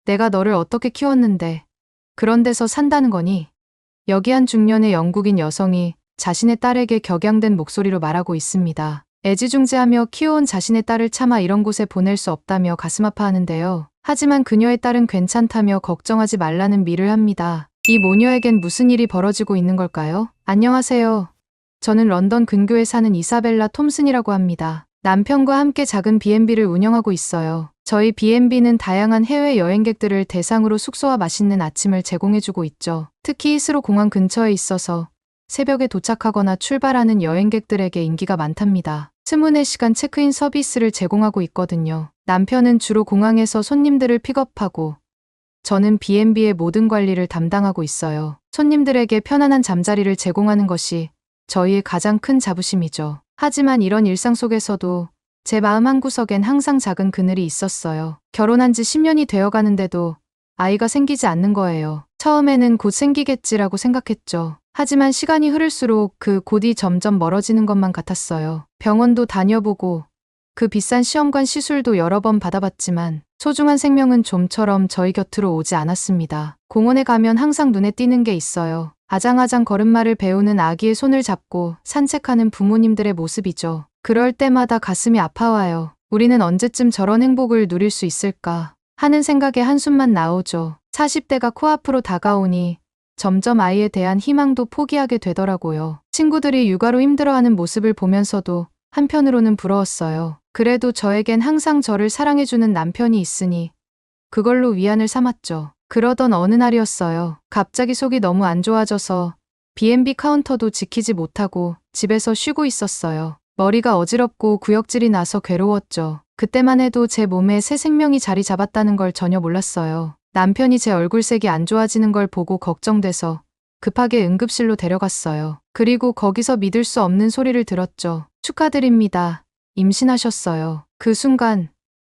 내가 너를 어떻게 키웠는데 그런 데서 산다는 거니? 여기 한 중년의 영국인 여성이 자신의 딸에게 격양된 목소리로 말하고 있습니다. 애지중지하며 키워온 자신의 딸을 차마 이런 곳에 보낼 수 없다며 가슴 아파하는데요. 하지만 그녀의 딸은 괜찮다며 걱정하지 말라는 미를 합니다. 이 모녀에겐 무슨 일이 벌어지고 있는 걸까요? 안녕하세요. 저는 런던 근교에 사는 이사벨라 톰슨이라고 합니다. 남편과 함께 작은 B&B를 운영하고 있어요. 저희 B&B는 다양한 해외 여행객들을 대상으로 숙소와 맛있는 아침을 제공해주고 있죠. 특히 히스로 공항 근처에 있어서 새벽에 도착하거나 출발하는 여행객들에게 인기가 많답니다. 24시간 체크인 서비스를 제공하고 있거든요. 남편은 주로 공항에서 손님들을 픽업하고 저는 B&B의 모든 관리를 담당하고 있어요. 손님들에게 편안한 잠자리를 제공하는 것이 저희의 가장 큰 자부심이죠. 하지만 이런 일상 속에서도 제 마음 한구석엔 항상 작은 그늘이 있었어요. 결혼한 지 10년이 되어 가는데도 아이가 생기지 않는 거예요. 처음에는 곧 생기겠지라고 생각했죠. 하지만 시간이 흐를수록 그 곧이 점점 멀어지는 것만 같았어요. 병원도 다녀보고 그 비싼 시험관 시술도 여러 번 받아봤지만 소중한 생명은 좀처럼 저희 곁으로 오지 않았습니다. 공원에 가면 항상 눈에 띄는 게 있어요. 아장아장 걸음마를 배우는 아기의 손을 잡고 산책하는 부모님들의 모습이죠. 그럴 때마다 가슴이 아파와요. 우리는 언제쯤 저런 행복을 누릴 수 있을까 하는 생각에 한숨만 나오죠. 40대가 코앞으로 다가오니 점점 아이에 대한 희망도 포기하게 되더라고요. 친구들이 육아로 힘들어하는 모습을 보면서도 한편으로는 부러웠어요. 그래도 저에겐 항상 저를 사랑해주는 남편이 있으니 그걸로 위안을 삼았죠. 그러던 어느 날이었어요. 갑자기 속이 너무 안 좋아져서 B&B 카운터도 지키지 못하고 집에서 쉬고 있었어요. 머리가 어지럽고 구역질이 나서 괴로웠죠. 그때만 해도 제 몸에 새 생명이 자리 잡았다는 걸 전혀 몰랐어요. 남편이 제 얼굴색이 안 좋아지는 걸 보고 걱정돼서 급하게 응급실로 데려갔어요. 그리고 거기서 믿을 수 없는 소리를 들었죠. 축하드립니다. 임신하셨어요. 그 순간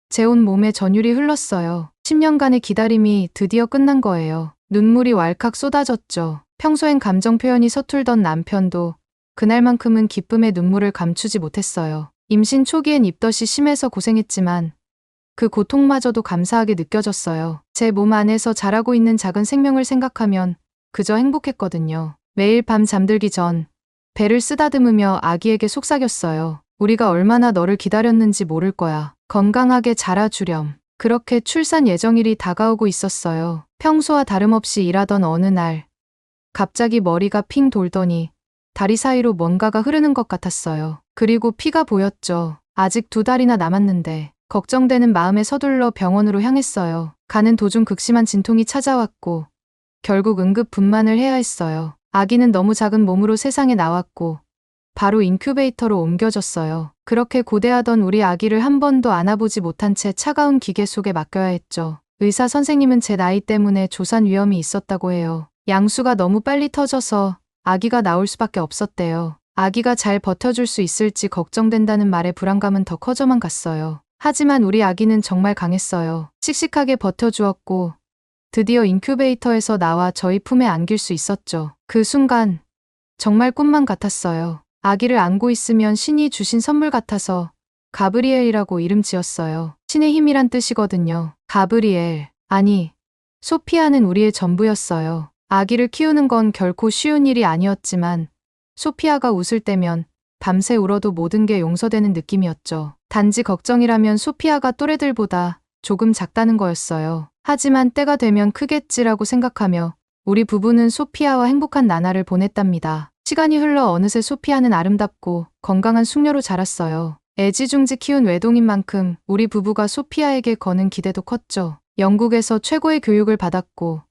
제 온 몸에 전율이 흘렀어요. 10년간의 기다림이 드디어 끝난 거예요. 눈물이 왈칵 쏟아졌죠. 평소엔 감정 표현이 서툴던 남편도 그날만큼은 기쁨의 눈물을 감추지 못했어요. 임신 초기엔 입덧이 심해서 고생했지만 그 고통마저도 감사하게 느껴졌어요. 제 몸 안에서 자라고 있는 작은 생명을 생각하면 그저 행복했거든요. 매일 밤 잠들기 전 배를 쓰다듬으며 아기에게 속삭였어요. 우리가 얼마나 너를 기다렸는지 모를 거야. 건강하게 자라주렴. 그렇게 출산 예정일이 다가오고 있었어요. 평소와 다름없이 일하던 어느 날 갑자기 머리가 핑 돌더니 다리 사이로 뭔가가 흐르는 것 같았어요. 그리고 피가 보였죠. 아직 2달이나 남았는데 걱정되는 마음에 서둘러 병원으로 향했어요. 가는 도중 극심한 진통이 찾아왔고 결국 응급 분만을 해야 했어요. 아기는 너무 작은 몸으로 세상에 나왔고 바로 인큐베이터로 옮겨졌어요. 그렇게 고대하던 우리 아기를 한 번도 안아보지 못한 채 차가운 기계 속에 맡겨야 했죠. 의사 선생님은 제 나이 때문에 조산 위험이 있었다고 해요. 양수가 너무 빨리 터져서 아기가 나올 수밖에 없었대요. 아기가 잘 버텨줄 수 있을지 걱정된다는 말에 불안감은 더 커져만 갔어요. 하지만 우리 아기는 정말 강했어요. 씩씩하게 버텨주었고 드디어 인큐베이터에서 나와 저희 품에 안길 수 있었죠. 그 순간 정말 꿈만 같았어요. 아기를 안고 있으면 신이 주신 선물 같아서 가브리엘이라고 이름 지었어요. 신의 힘이란 뜻이거든요. 가브리엘, 아니 소피아는 우리의 전부였어요. 아기를 키우는 건 결코 쉬운 일이 아니었지만 소피아가 웃을 때면 밤새 울어도 모든 게 용서되는 느낌이었죠. 단지 걱정이라면 소피아가 또래들보다 조금 작다는 거였어요. 하지만 때가 되면 크겠지라고 생각하며 우리 부부는 소피아와 행복한 나날을 보냈답니다. 시간이 흘러 어느새 소피아는 아름답고 건강한 숙녀로 자랐어요. 애지중지 키운 외동인 만큼 우리 부부가 소피아에게 거는 기대도 컸죠. 영국에서 최고의 교육을 받았고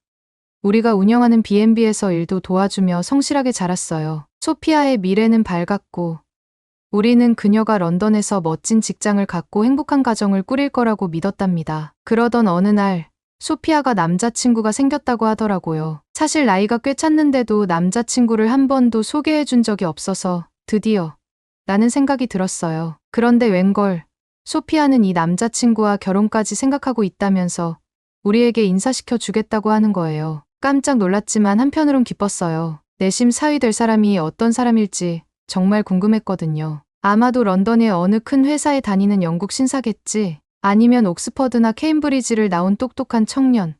우리가 운영하는 B&B에서 일도 도와주며 성실하게 자랐어요. 소피아의 미래는 밝았고 우리는 그녀가 런던에서 멋진 직장을 갖고 행복한 가정을 꾸릴 거라고 믿었답니다. 그러던 어느 날 소피아가 남자친구가 생겼다고 하더라고요. 사실 나이가 꽤 찼는데도 남자친구를 한 번도 소개해 준 적이 없어서 드디어 라는 생각이 들었어요. 그런데 웬걸 소피아는 이 남자친구와 결혼까지 생각하고 있다면서 우리에게 인사시켜 주겠다고 하는 거예요. 깜짝 놀랐지만 한편으론 기뻤어요. 내심 사위 될 사람이 어떤 사람일지 정말 궁금했거든요. 아마도 런던의 어느 큰 회사에 다니는 영국 신사겠지. 아니면 옥스퍼드나 케임브리지를 나온 똑똑한 청년.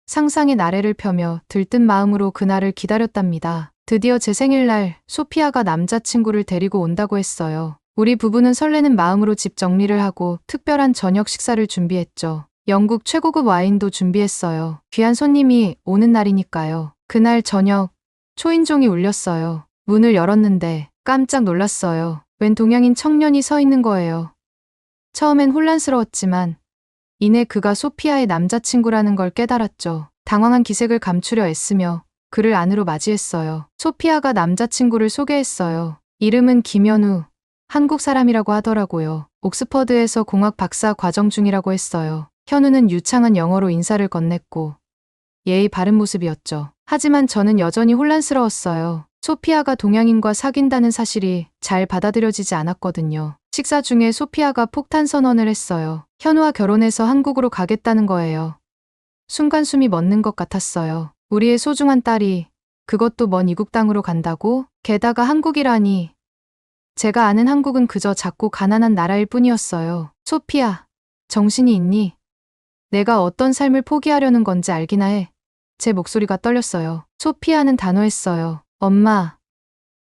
상상의 나래를 펴며 들뜬 마음으로 그날을 기다렸답니다. 드디어 제 생일날 소피아가 남자친구를 데리고 온다고 했어요. 우리 부부는 설레는 마음으로 집 정리를 하고 특별한 저녁 식사를 준비했죠. 영국 최고급 와인도 준비했어요. 귀한 손님이 오는 날이니까요. 그날 저녁 초인종이 울렸어요. 문을 열었는데 깜짝 놀랐어요. 웬 동양인 청년이 서 있는 거예요. 처음엔 혼란스러웠지만 이내 그가 소피아의 남자친구라는 걸 깨달았죠. 당황한 기색을 감추려 애쓰며 그를 안으로 맞이했어요. 소피아가 남자친구를 소개했어요. 이름은 김현우, 한국 사람이라고 하더라고요. 옥스퍼드에서 공학 박사 과정 중이라고 했어요. 현우는 유창한 영어로 인사를 건넸고 예의 바른 모습이었죠. 하지만 저는 여전히 혼란스러웠어요. 소피아가 동양인과 사귄다는 사실이 잘 받아들여지지 않았거든요. 식사 중에 소피아가 폭탄 선언을 했어요. 현우와 결혼해서 한국으로 가겠다는 거예요. 순간 숨이 멎는 것 같았어요. 우리의 소중한 딸이 그것도 먼 이국 땅으로 간다고? 게다가 한국이라니. 제가 아는 한국은 그저 작고 가난한 나라일 뿐이었어요. 소피아, 정신이 있니? 내가 어떤 삶을 포기하려는 건지 알기나 해. 제 목소리가 떨렸어요. 소피아는 단호했어요. 엄마,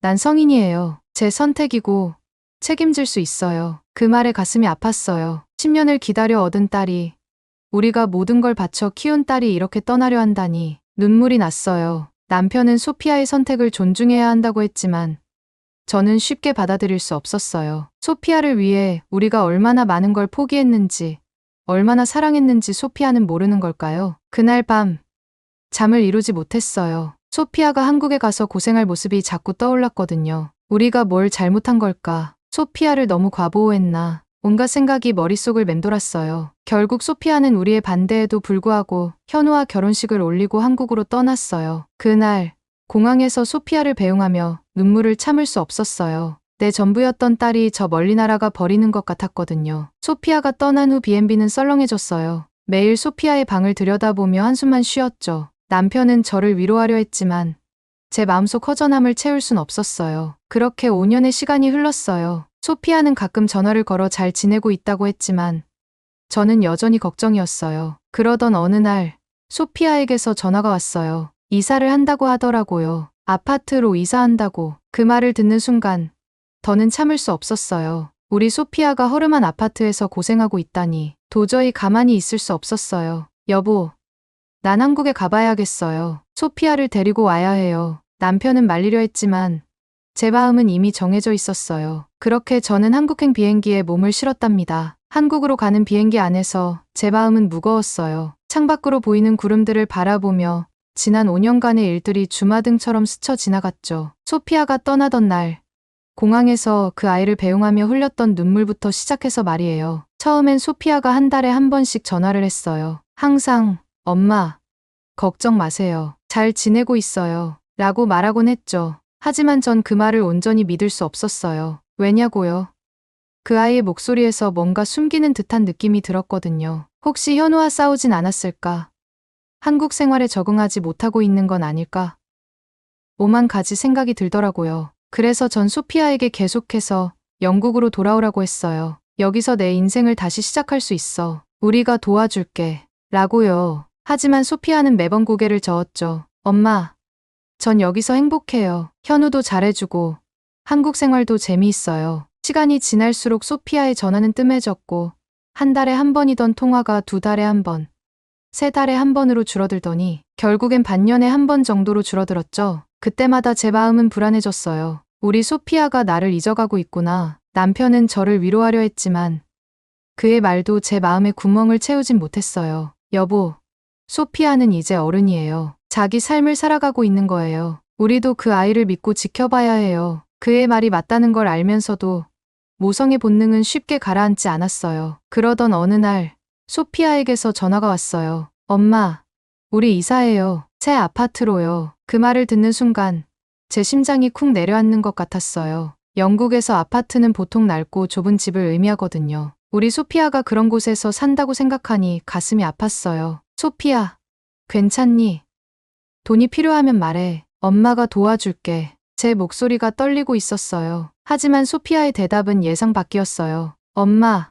난 성인이에요. 제 선택이고 책임질 수 있어요. 그 말에 가슴이 아팠어요. 10년을 기다려 얻은 딸이, 우리가 모든 걸 바쳐 키운 딸이 이렇게 떠나려 한다니 눈물이 났어요. 남편은 소피아의 선택을 존중해야 한다고 했지만 저는 쉽게 받아들일 수 없었어요. 소피아를 위해 우리가 얼마나 많은 걸 포기했는지, 얼마나 사랑했는지 소피아는 모르는 걸까요? 그날 밤 잠을 이루지 못했어요. 소피아가 한국에 가서 고생할 모습이 자꾸 떠올랐거든요. 우리가 뭘 잘못한 걸까? 소피아를 너무 과보호했나? 온갖 생각이 머릿속을 맴돌았어요. 결국 소피아는 우리의 반대에도 불구하고 현우와 결혼식을 올리고 한국으로 떠났어요. 그날 공항에서 소피아를 배웅하며 눈물을 참을 수 없었어요. 내 전부였던 딸이 저 멀리 날아가 버리는 것 같았거든요. 소피아가 떠난 후 B&B는 썰렁해졌어요. 매일 소피아의 방을 들여다보며 한숨만 쉬었죠. 남편은 저를 위로하려 했지만 제 마음속 허전함을 채울 순 없었어요. 그렇게 5년의 시간이 흘렀어요. 소피아는 가끔 전화를 걸어 잘 지내고 있다고 했지만 저는 여전히 걱정이었어요. 그러던 어느 날 소피아에게서 전화가 왔어요. 이사를 한다고 하더라고요. 아파트로 이사한다고. 그 말을 듣는 순간 더는 참을 수 없었어요. 우리 소피아가 허름한 아파트에서 고생하고 있다니 도저히 가만히 있을 수 없었어요. 여보, 난 한국에 가봐야겠어요. 소피아를 데리고 와야 해요. 남편은 말리려 했지만 제 마음은 이미 정해져 있었어요. 그렇게 저는 한국행 비행기에 몸을 실었답니다. 한국으로 가는 비행기 안에서 제 마음은 무거웠어요. 창밖으로 보이는 구름들을 바라보며 지난 5년간의 일들이 주마등처럼 스쳐 지나갔죠. 소피아가 떠나던 날 공항에서 그 아이를 배웅하며 흘렸던 눈물부터 시작해서 말이에요. 처음엔 소피아가 한 달에 한 번씩 전화를 했어요. 항상 엄마, 걱정 마세요. 잘 지내고 있어요. 라고 말하곤 했죠. 하지만 전 그 말을 온전히 믿을 수 없었어요. 왜냐고요? 그 아이의 목소리에서 뭔가 숨기는 듯한 느낌이 들었거든요. 혹시 현우와 싸우진 않았을까? 한국 생활에 적응하지 못하고 있는 건 아닐까? 오만 가지 생각이 들더라고요. 그래서 전 소피아에게 계속해서 영국으로 돌아오라고 했어요. 여기서 내 인생을 다시 시작할 수 있어. 우리가 도와줄게. 라고요. 하지만 소피아는 매번 고개를 저었죠. 엄마, 전 여기서 행복해요. 현우도 잘해주고 한국 생활도 재미있어요. 시간이 지날수록 소피아의 전화는 뜸해졌고 한 달에 한 번이던 통화가 2달에 한 번, 3달에 한 번으로 줄어들더니 결국엔 반년에 한 번 정도로 줄어들었죠. 그때마다 제 마음은 불안해졌어요. 우리 소피아가 나를 잊어가고 있구나. 남편은 저를 위로하려 했지만 그의 말도 제 마음의 구멍을 채우진 못했어요. 여보, 소피아는 이제 어른이에요. 자기 삶을 살아가고 있는 거예요. 우리도 그 아이를 믿고 지켜봐야 해요. 그의 말이 맞다는 걸 알면서도 모성의 본능은 쉽게 가라앉지 않았어요. 그러던 어느 날 소피아에게서 전화가 왔어요. 엄마, 우리 이사해요. 새 아파트로요. 그 말을 듣는 순간 제 심장이 쿵 내려앉는 것 같았어요. 영국에서 아파트는 보통 넓고 좁은 집을 의미하거든요. 우리 소피아가 그런 곳에서 산다고 생각하니 가슴이 아팠어요. 소피아, 괜찮니? 돈이 필요하면 말해. 엄마가 도와줄게. 제 목소리가 떨리고 있었어요. 하지만 소피아의 대답은 예상 밖이었어요. 엄마,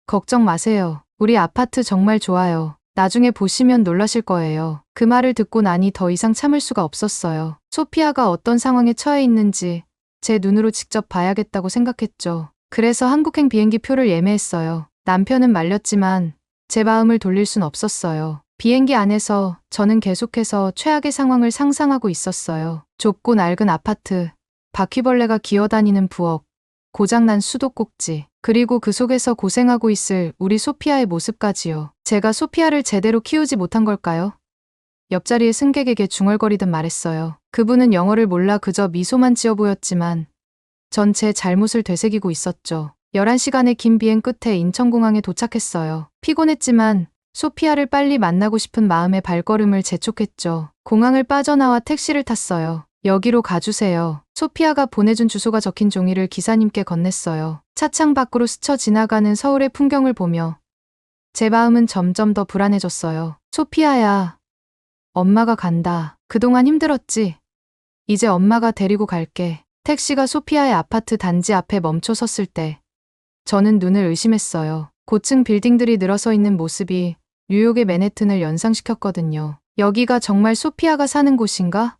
걱정 마세요. 우리 아파트 정말 좋아요. 나중에 보시면 놀라실 거예요. 그 말을 듣고 나니 더 이상 참을 수가 없었어요. 소피아가 어떤 상황에 처해 있는지 제 눈으로 직접 봐야겠다고 생각했죠. 그래서 한국행 비행기 표를 예매했어요. 남편은 말렸지만 제 마음을 돌릴 순 없었어요. 비행기 안에서 저는 계속해서 최악의 상황을 상상하고 있었어요. 좁고 낡은 아파트, 바퀴벌레가 기어다니는 부엌, 고장난 수도꼭지, 그리고 그 속에서 고생하고 있을 우리 소피아의 모습까지요. 제가 소피아를 제대로 키우지 못한 걸까요? 옆자리의 승객에게 중얼거리듯 말했어요. 그분은 영어를 몰라 그저 미소만 지어 보였지만 전 제 잘못을 되새기고 있었죠. 11시간의 긴 비행 끝에 인천공항에 도착했어요. 피곤했지만 소피아를 빨리 만나고 싶은 마음에 발걸음을 재촉했죠. 공항을 빠져나와 택시를 탔어요. 여기로 가주세요. 소피아가 보내준 주소가 적힌 종이를 기사님께 건넸어요. 차창 밖으로 스쳐 지나가는 서울의 풍경을 보며 제 마음은 점점 더 불안해졌어요. 소피아야, 엄마가 간다. 그동안 힘들었지? 이제 엄마가 데리고 갈게. 택시가 소피아의 아파트 단지 앞에 멈춰 섰을 때 저는 눈을 의심했어요. 고층 빌딩들이 늘어서 있는 모습이 뉴욕의 맨해튼을 연상시켰거든요. 여기가 정말 소피아가 사는 곳인가?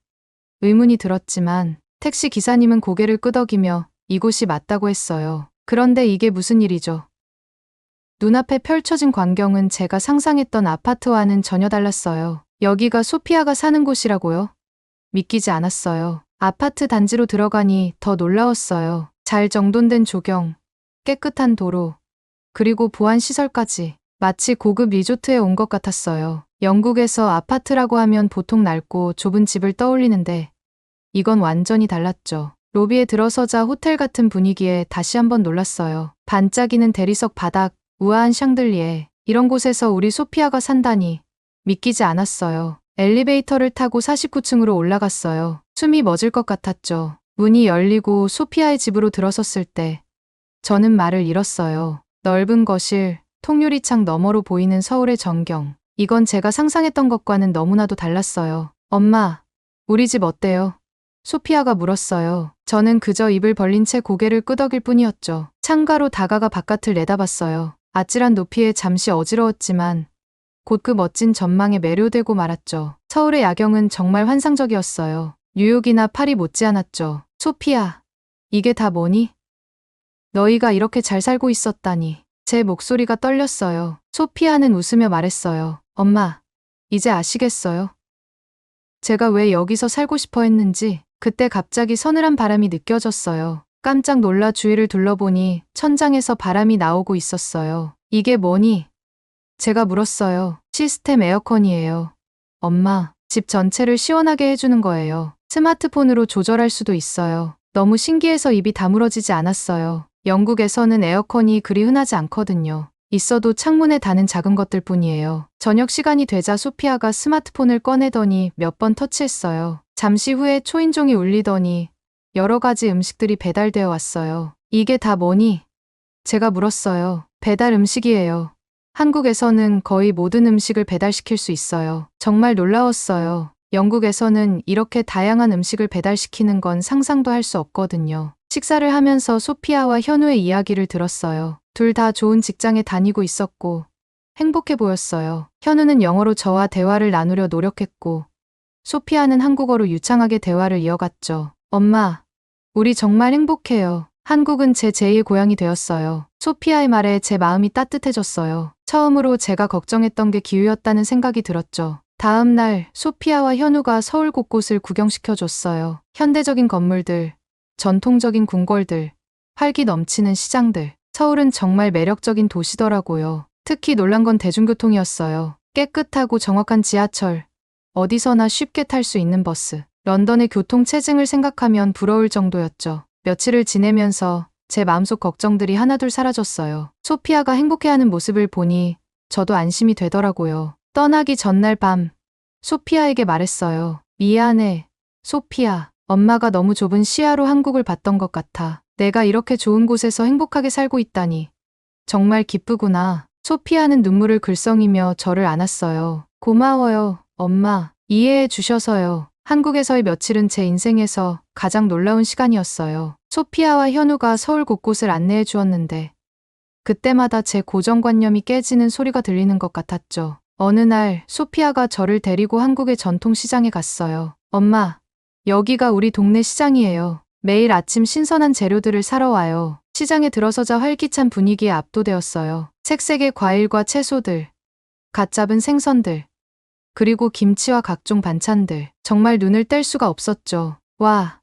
의문이 들었지만 택시 기사님은 고개를 끄덕이며 이곳이 맞다고 했어요. 그런데 이게 무슨 일이죠? 눈앞에 펼쳐진 광경은 제가 상상했던 아파트와는 전혀 달랐어요. 여기가 소피아가 사는 곳이라고요? 믿기지 않았어요. 아파트 단지로 들어가니 더 놀라웠어요. 잘 정돈된 조경, 깨끗한 도로, 그리고 보안시설까지. 마치 고급 리조트에 온 것 같았어요. 영국에서 아파트라고 하면 보통 낡고 좁은 집을 떠올리는데 이건 완전히 달랐죠. 로비에 들어서자 호텔 같은 분위기에 다시 한번 놀랐어요. 반짝이는 대리석 바닥, 우아한 샹들리에, 이런 곳에서 우리 소피아가 산다니 믿기지 않았어요. 엘리베이터를 타고 49층으로 올라갔어요. 숨이 멎을 것 같았죠. 문이 열리고 소피아의 집으로 들어섰을 때 저는 말을 잃었어요. 넓은 거실, 통유리창 너머로 보이는 서울의 전경. 이건 제가 상상했던 것과는 너무나도 달랐어요. 엄마, 우리 집 어때요? 소피아가 물었어요. 저는 그저 입을 벌린 채 고개를 끄덕일 뿐이었죠. 창가로 다가가 바깥을 내다봤어요. 아찔한 높이에 잠시 어지러웠지만 곧 그 멋진 전망에 매료되고 말았죠. 서울의 야경은 정말 환상적이었어요. 뉴욕이나 파리 못지않았죠. 소피아, 이게 다 뭐니? 너희가 이렇게 잘 살고 있었다니. 제 목소리가 떨렸어요. 소피아는 웃으며 말했어요. 엄마, 이제 아시겠어요? 제가 왜 여기서 살고 싶어 했는지. 그때 갑자기 서늘한 바람이 느껴졌어요. 깜짝 놀라 주위를 둘러보니 천장에서 바람이 나오고 있었어요. 이게 뭐니? 제가 물었어요. 시스템 에어컨이에요. 엄마, 집 전체를 시원하게 해주는 거예요. 스마트폰으로 조절할 수도 있어요. 너무 신기해서 입이 다물어지지 않았어요. 영국에서는 에어컨이 그리 흔하지 않거든요. 있어도 창문에 다는 작은 것들 뿐이에요. 저녁 시간이 되자 소피아가 스마트폰을 꺼내더니 몇 번 터치했어요. 잠시 후에 초인종이 울리더니 여러 가지 음식들이 배달되어 왔어요. 이게 다 뭐니? 제가 물었어요. 배달 음식이에요. 한국에서는 거의 모든 음식을 배달시킬 수 있어요. 정말 놀라웠어요. 영국에서는 이렇게 다양한 음식을 배달시키는 건 상상도 할 수 없거든요. 식사를 하면서 소피아와 현우의 이야기를 들었어요. 둘 다 좋은 직장에 다니고 있었고 행복해 보였어요. 현우는 영어로 저와 대화를 나누려 노력했고 소피아는 한국어로 유창하게 대화를 이어갔죠. 엄마, 우리 정말 행복해요. 한국은 제 제2의 고향이 되었어요. 소피아의 말에 제 마음이 따뜻해졌어요. 처음으로 제가 걱정했던 게 기회였다는 생각이 들었죠. 다음 날 소피아와 현우가 서울 곳곳을 구경시켜줬어요. 현대적인 건물들, 전통적인 궁궐들, 활기 넘치는 시장들. 서울은 정말 매력적인 도시더라고요. 특히 놀란 건 대중교통이었어요. 깨끗하고 정확한 지하철, 어디서나 쉽게 탈 수 있는 버스. 런던의 교통 체증을 생각하면 부러울 정도였죠. 며칠을 지내면서 제 마음속 걱정들이 하나둘 사라졌어요. 소피아가 행복해하는 모습을 보니 저도 안심이 되더라고요. 떠나기 전날 밤, 소피아에게 말했어요. 미안해, 소피아. 엄마가 너무 좁은 시야로 한국을 봤던 것 같아. 내가 이렇게 좋은 곳에서 행복하게 살고 있다니. 정말 기쁘구나. 소피아는 눈물을 글썽이며 저를 안았어요. 고마워요, 엄마. 이해해 주셔서요. 한국에서의 며칠은 제 인생에서 가장 놀라운 시간이었어요. 소피아와 현우가 서울 곳곳을 안내해 주었는데 그때마다 제 고정관념이 깨지는 소리가 들리는 것 같았죠. 어느 날 소피아가 저를 데리고 한국의 전통시장에 갔어요. 엄마, 여기가 우리 동네 시장이에요. 매일 아침 신선한 재료들을 사러 와요. 시장에 들어서자 활기찬 분위기에 압도되었어요. 색색의 과일과 채소들, 갓 잡은 생선들, 그리고 김치와 각종 반찬들. 정말 눈을 뗄 수가 없었죠. 와,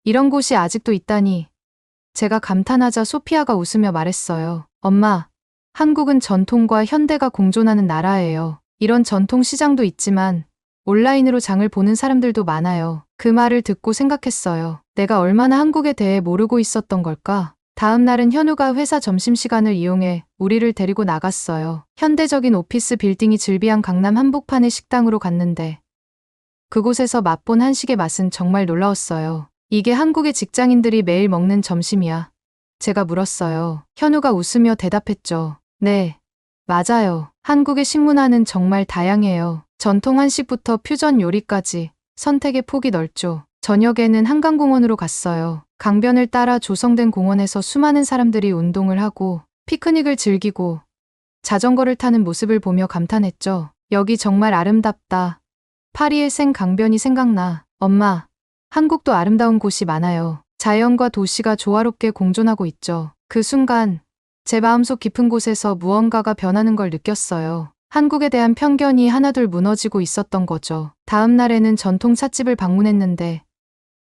이런 곳이 아직도 있다니. 제가 감탄하자 소피아가 웃으며 말했어요. 엄마, 한국은 전통과 현대가 공존하는 나라예요. 이런 전통 시장도 있지만 온라인으로 장을 보는 사람들도 많아요. 그 말을 듣고 생각했어요. 내가 얼마나 한국에 대해 모르고 있었던 걸까? 다음 날은 현우가 회사 점심시간을 이용해 우리를 데리고 나갔어요. 현대적인 오피스 빌딩이 즐비한 강남 한복판의 식당으로 갔는데 그곳에서 맛본 한식의 맛은 정말 놀라웠어요. 이게 한국의 직장인들이 매일 먹는 점심이야. 제가 물었어요. 현우가 웃으며 대답했죠. 네, 맞아요. 한국의 식문화는 정말 다양해요. 전통 한식부터 퓨전 요리까지 선택의 폭이 넓죠. 저녁에는 한강공원으로 갔어요. 강변을 따라 조성된 공원에서 수많은 사람들이 운동을 하고 피크닉을 즐기고 자전거를 타는 모습을 보며 감탄했죠. 여기 정말 아름답다. 파리의 생강변이 생각나. 엄마, 한국도 아름다운 곳이 많아요. 자연과 도시가 조화롭게 공존하고 있죠. 그 순간 제 마음속 깊은 곳에서 무언가가 변하는 걸 느꼈어요. 한국에 대한 편견이 하나둘 무너지고 있었던 거죠. 다음 날에는 전통 찻집을 방문했는데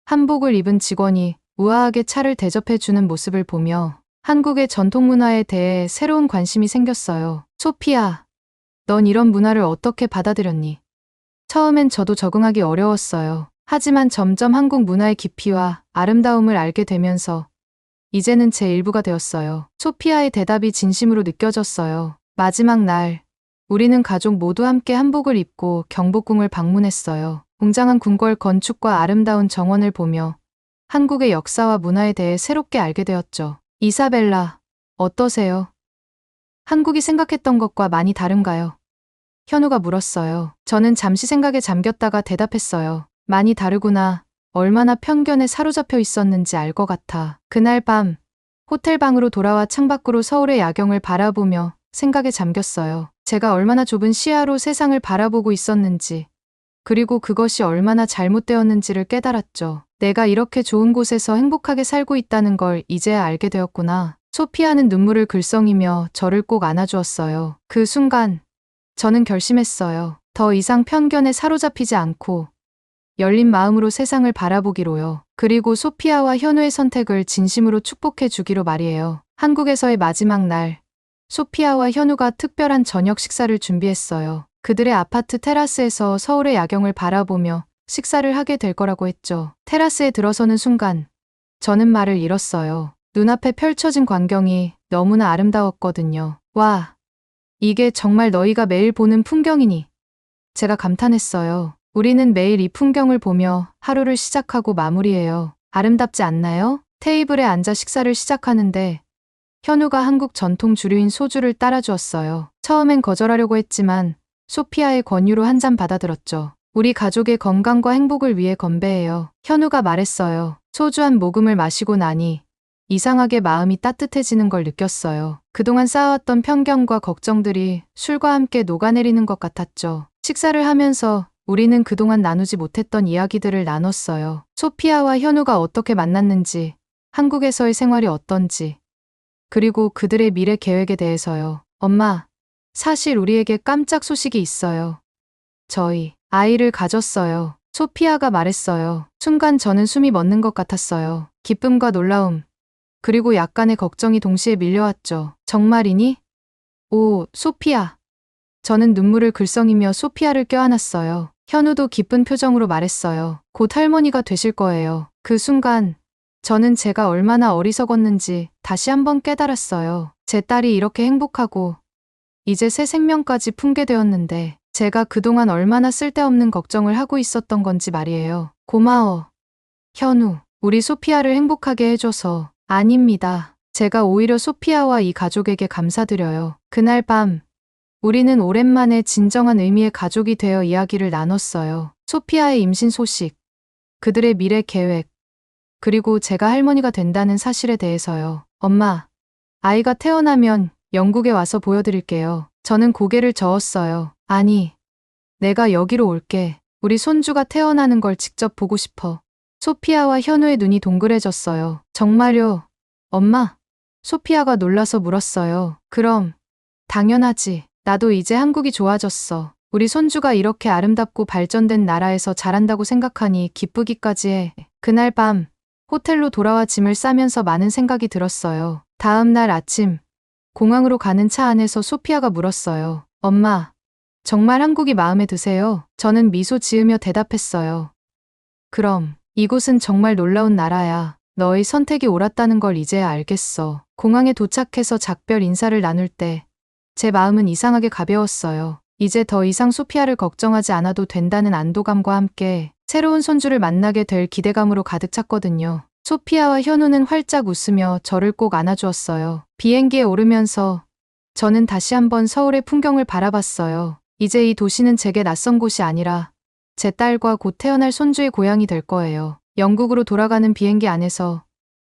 한복을 입은 직원이 우아하게 차를 대접해주는 모습을 보며 한국의 전통 문화에 대해 새로운 관심이 생겼어요. 소피아, 넌 이런 문화를 어떻게 받아들였니? 처음엔 저도 적응하기 어려웠어요. 하지만 점점 한국 문화의 깊이와 아름다움을 알게 되면서 이제는 제 일부가 되었어요. 소피아의 대답이 진심으로 느껴졌어요. 마지막 날, 우리는 가족 모두 함께 한복을 입고 경복궁을 방문했어요. 웅장한 궁궐 건축과 아름다운 정원을 보며 한국의 역사와 문화에 대해 새롭게 알게 되었죠. 이사벨라, 어떠세요? 한국이 생각했던 것과 많이 다른가요? 현우가 물었어요. 저는 잠시 생각에 잠겼다가 대답했어요. 많이 다르구나. 얼마나 편견에 사로잡혀 있었는지 알 것 같아. 그날 밤, 호텔 방으로 돌아와 창밖으로 서울의 야경을 바라보며 생각에 잠겼어요. 제가 얼마나 좁은 시야로 세상을 바라보고 있었는지, 그리고 그것이 얼마나 잘못되었는지를 깨달았죠. 내가 이렇게 좋은 곳에서 행복하게 살고 있다는 걸 이제야 알게 되었구나. 소피아는 눈물을 글썽이며 저를 꼭 안아주었어요. 그 순간, 저는 결심했어요. 더 이상 편견에 사로잡히지 않고 열린 마음으로 세상을 바라보기로요. 그리고 소피아와 현우의 선택을 진심으로 축복해 주기로 말이에요. 한국에서의 마지막 날, 소피아와 현우가 특별한 저녁 식사를 준비했어요. 그들의 아파트 테라스에서 서울의 야경을 바라보며 식사를 하게 될 거라고 했죠. 테라스에 들어서는 순간, 저는 말을 잃었어요. 눈앞에 펼쳐진 광경이 너무나 아름다웠거든요. 와, 이게 정말 너희가 매일 보는 풍경이니? 제가 감탄했어요. 우리는 매일 이 풍경을 보며 하루를 시작하고 마무리해요. 아름답지 않나요? 테이블에 앉아 식사를 시작하는데 현우가 한국 전통 주류인 소주를 따라주었어요. 처음엔 거절하려고 했지만 소피아의 권유로 한 잔 받아들었죠. 우리 가족의 건강과 행복을 위해 건배해요. 현우가 말했어요. 소주 한 모금을 마시고 나니 이상하게 마음이 따뜻해지는 걸 느꼈어요. 그동안 쌓아왔던 편견과 걱정들이 술과 함께 녹아내리는 것 같았죠. 식사를 하면서 우리는 그동안 나누지 못했던 이야기들을 나눴어요. 소피아와 현우가 어떻게 만났는지, 한국에서의 생활이 어떤지, 그리고 그들의 미래 계획에 대해서요. 엄마, 사실 우리에게 깜짝 소식이 있어요. 저희 아이를 가졌어요. 소피아가 말했어요. 순간 저는 숨이 멎는 것 같았어요. 기쁨과 놀라움, 그리고 약간의 걱정이 동시에 밀려왔죠. 정말이니? 오, 소피아. 저는 눈물을 글썽이며 소피아를 껴안았어요. 현우도 기쁜 표정으로 말했어요. 곧 할머니가 되실 거예요. 그 순간 저는 제가 얼마나 어리석었는지 다시 한번 깨달았어요. 제 딸이 이렇게 행복하고 이제 새 생명까지 품게 되었는데 제가 그동안 얼마나 쓸데없는 걱정을 하고 있었던 건지 말이에요. 고마워, 현우. 우리 소피아를 행복하게 해줘서. 아닙니다. 제가 오히려 소피아와 이 가족에게 감사드려요. 그날 밤 우리는 오랜만에 진정한 의미의 가족이 되어 이야기를 나눴어요. 소피아의 임신 소식, 그들의 미래 계획, 그리고 제가 할머니가 된다는 사실에 대해서요. 엄마, 아이가 태어나면 영국에 와서 보여드릴게요. 저는 고개를 저었어요. 아니, 내가 여기로 올게. 우리 손주가 태어나는 걸 직접 보고 싶어. 소피아와 현우의 눈이 동그래졌어요. 정말요? 엄마? 소피아가 놀라서 물었어요. 그럼, 당연하지. 나도 이제 한국이 좋아졌어. 우리 손주가 이렇게 아름답고 발전된 나라에서 자란다고 생각하니 기쁘기까지 해. 그날 밤, 호텔로 돌아와 짐을 싸면서 많은 생각이 들었어요. 다음 날 아침, 공항으로 가는 차 안에서 소피아가 물었어요. 엄마, 정말 한국이 마음에 드세요? 저는 미소 지으며 대답했어요. 그럼, 이곳은 정말 놀라운 나라야. 너의 선택이 옳았다는 걸 이제야 알겠어. 공항에 도착해서 작별 인사를 나눌 때, 제 마음은 이상하게 가벼웠어요. 이제 더 이상 소피아를 걱정하지 않아도 된다는 안도감과 함께 새로운 손주를 만나게 될 기대감으로 가득 찼거든요. 소피아와 현우는 활짝 웃으며 저를 꼭 안아주었어요. 비행기에 오르면서 저는 다시 한번 서울의 풍경을 바라봤어요. 이제 이 도시는 제게 낯선 곳이 아니라 제 딸과 곧 태어날 손주의 고향이 될 거예요. 영국으로 돌아가는 비행기 안에서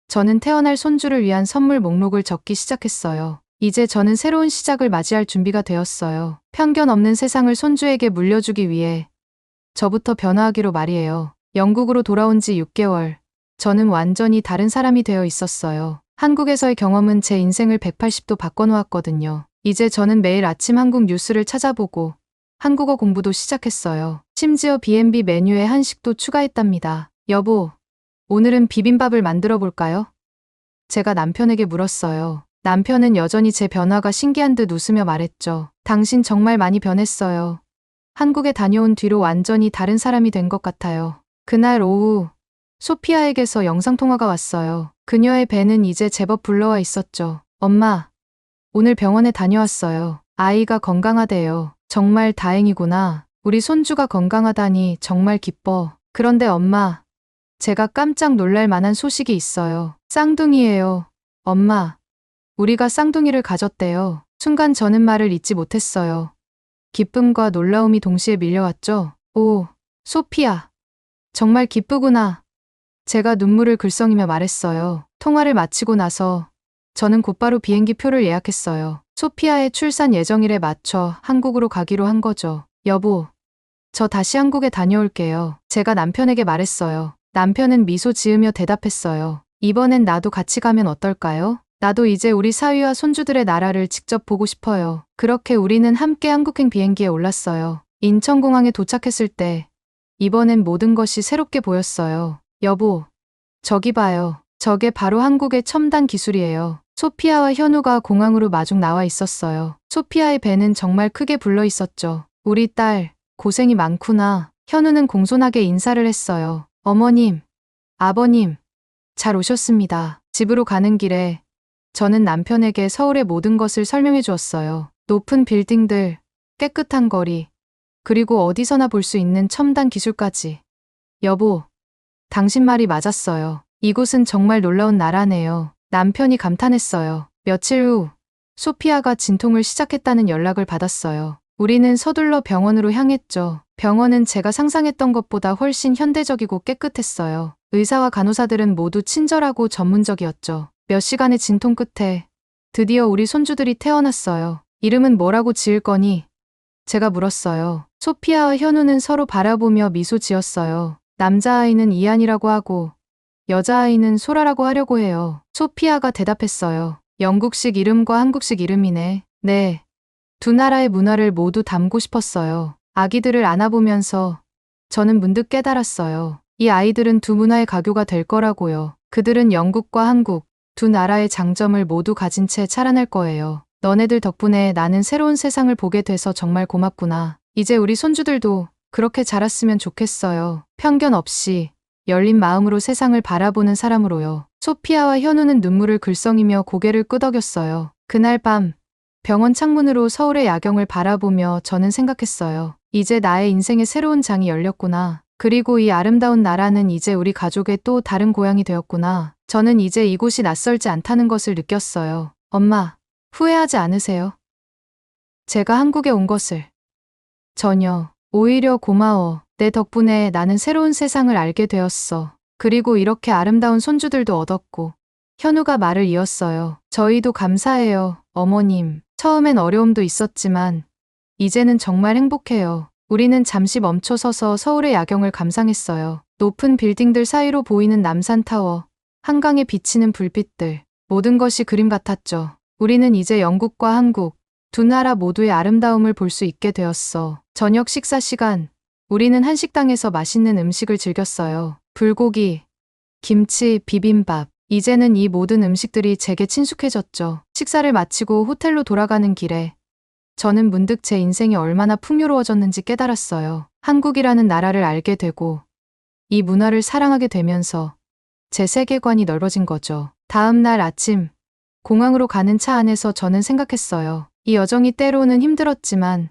저는 태어날 손주를 위한 선물 목록을 적기 시작했어요. 이제 저는 새로운 시작을 맞이할 준비가 되었어요. 편견 없는 세상을 손주에게 물려주기 위해 저부터 변화하기로 말이에요. 영국으로 돌아온 지 6개월. 저는 완전히 다른 사람이 되어 있었어요. 한국에서의 경험은 제 인생을 180도 바꿔놓았거든요. 이제 저는 매일 아침 한국 뉴스를 찾아보고 한국어 공부도 시작했어요. 심지어 B&B 메뉴에 한식도 추가했답니다. 여보, 오늘은 비빔밥을 만들어 볼까요? 제가 남편에게 물었어요. 남편은 여전히 제 변화가 신기한 듯 웃으며 말했죠. 당신 정말 많이 변했어요. 한국에 다녀온 뒤로 완전히 다른 사람이 된 것 같아요. 그날 오후, 소피아에게서 영상통화가 왔어요. 그녀의 배는 이제 제법 불러와 있었죠. 엄마, 오늘 병원에 다녀왔어요. 아이가 건강하대요. 정말 다행이구나. 우리 손주가 건강하다니 정말 기뻐. 그런데 엄마, 제가 깜짝 놀랄 만한 소식이 있어요. 쌍둥이에요. 엄마, 우리가 쌍둥이를 가졌대요. 순간 저는 말을 잇지 못했어요. 기쁨과 놀라움이 동시에 밀려왔죠. 오, 소피아. 정말 기쁘구나. 제가 눈물을 글썽이며 말했어요. 통화를 마치고 나서 저는 곧바로 비행기 표를 예약했어요. 소피아의 출산 예정일에 맞춰 한국으로 가기로 한 거죠. 여보, 저 다시 한국에 다녀올게요. 제가 남편에게 말했어요. 남편은 미소 지으며 대답했어요. 이번엔 나도 같이 가면 어떨까요? 나도 이제 우리 사위와 손주들의 나라를 직접 보고 싶어요. 그렇게 우리는 함께 한국행 비행기에 올랐어요. 인천공항에 도착했을 때 이번엔 모든 것이 새롭게 보였어요. 여보, 저기 봐요. 저게 바로 한국의 첨단 기술이에요. 소피아와 현우가 공항으로 마중 나와 있었어요. 소피아의 배는 정말 크게 불러 있었죠. 우리 딸, 고생이 많구나. 현우는 공손하게 인사를 했어요. 어머님, 아버님, 잘 오셨습니다. 집으로 가는 길에 저는 남편에게 서울의 모든 것을 설명해 주었어요. 높은 빌딩들, 깨끗한 거리, 그리고 어디서나 볼 수 있는 첨단 기술까지. 여보, 당신 말이 맞았어요. 이곳은 정말 놀라운 나라네요. 남편이 감탄했어요. 며칠 후, 소피아가 진통을 시작했다는 연락을 받았어요. 우리는 서둘러 병원으로 향했죠. 병원은 제가 상상했던 것보다 훨씬 현대적이고 깨끗했어요. 의사와 간호사들은 모두 친절하고 전문적이었죠. 몇 시간의 진통 끝에 드디어 우리 손주들이 태어났어요. 이름은 뭐라고 지을 거니? 제가 물었어요. 소피아와 현우는 서로 바라보며 미소 지었어요. 남자아이는 이안이라고 하고 여자아이는 소라라고 하려고 해요. 소피아가 대답했어요. 영국식 이름과 한국식 이름이네. 네. 두 나라의 문화를 모두 담고 싶었어요. 아기들을 안아보면서 저는 문득 깨달았어요. 이 아이들은 두 문화의 가교가 될 거라고요. 그들은 영국과 한국, 두 나라의 장점을 모두 가진 채 자라날 거예요. 너네들 덕분에 나는 새로운 세상을 보게 돼서 정말 고맙구나. 이제 우리 손주들도 그렇게 자랐으면 좋겠어요. 편견 없이 열린 마음으로 세상을 바라보는 사람으로요. 소피아와 현우는 눈물을 글썽이며 고개를 끄덕였어요. 그날 밤 병원 창문으로 서울의 야경을 바라보며 저는 생각했어요. 이제 나의 인생의 새로운 장이 열렸구나. 그리고 이 아름다운 나라는 이제 우리 가족의 또 다른 고향이 되었구나. 저는 이제 이곳이 낯설지 않다는 것을 느꼈어요. 엄마, 후회하지 않으세요? 제가 한국에 온 것을. 전혀. 오히려 고마워. 내 덕분에 나는 새로운 세상을 알게 되었어. 그리고 이렇게 아름다운 손주들도 얻었고. 현우가 말을 이었어요. 저희도 감사해요, 어머님. 처음엔 어려움도 있었지만 이제는 정말 행복해요. 우리는 잠시 멈춰서서 서울의 야경을 감상했어요. 높은 빌딩들 사이로 보이는 남산타워, 한강에 비치는 불빛들, 모든 것이 그림 같았죠. 우리는 이제 영국과 한국, 두 나라 모두의 아름다움을 볼 수 있게 되었어. 저녁 식사 시간, 우리는 한식당에서 맛있는 음식을 즐겼어요. 불고기, 김치, 비빔밥. 이제는 이 모든 음식들이 제게 친숙해졌죠. 식사를 마치고 호텔로 돌아가는 길에 저는 문득 제 인생이 얼마나 풍요로워졌는지 깨달았어요. 한국이라는 나라를 알게 되고 이 문화를 사랑하게 되면서 제 세계관이 넓어진 거죠. 다음 날 아침, 공항으로 가는 차 안에서 저는 생각했어요. 이 여정이 때로는 힘들었지만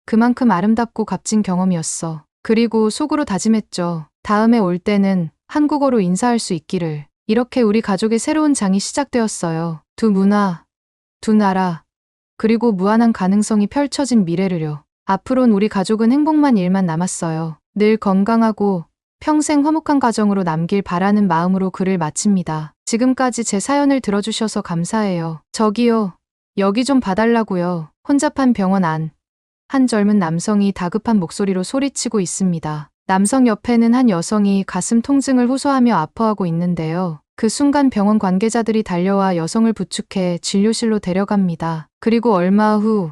그만큼 아름답고 값진 경험이었어. 그리고 속으로 다짐했죠. 다음에 올 때는 한국어로 인사할 수 있기를. 이렇게 우리 가족의 새로운 장이 시작되었어요. 두 문화, 두 나라, 그리고 무한한 가능성이 펼쳐진 미래를요. 앞으론 우리 가족은 행복만 일만 남았어요. 늘 건강하고 평생 화목한 가정으로 남길 바라는 마음으로 글을 마칩니다. 지금까지 제 사연을 들어주셔서 감사해요. 저기요, 여기 좀 봐달라고요. 혼잡한 병원 안. 한 젊은 남성이 다급한 목소리로 소리치고 있습니다. 남성 옆에는 한 여성이 가슴 통증을 호소하며 아파하고 있는데요. 그 순간 병원 관계자들이 달려와 여성을 부축해 진료실로 데려갑니다. 그리고 얼마 후,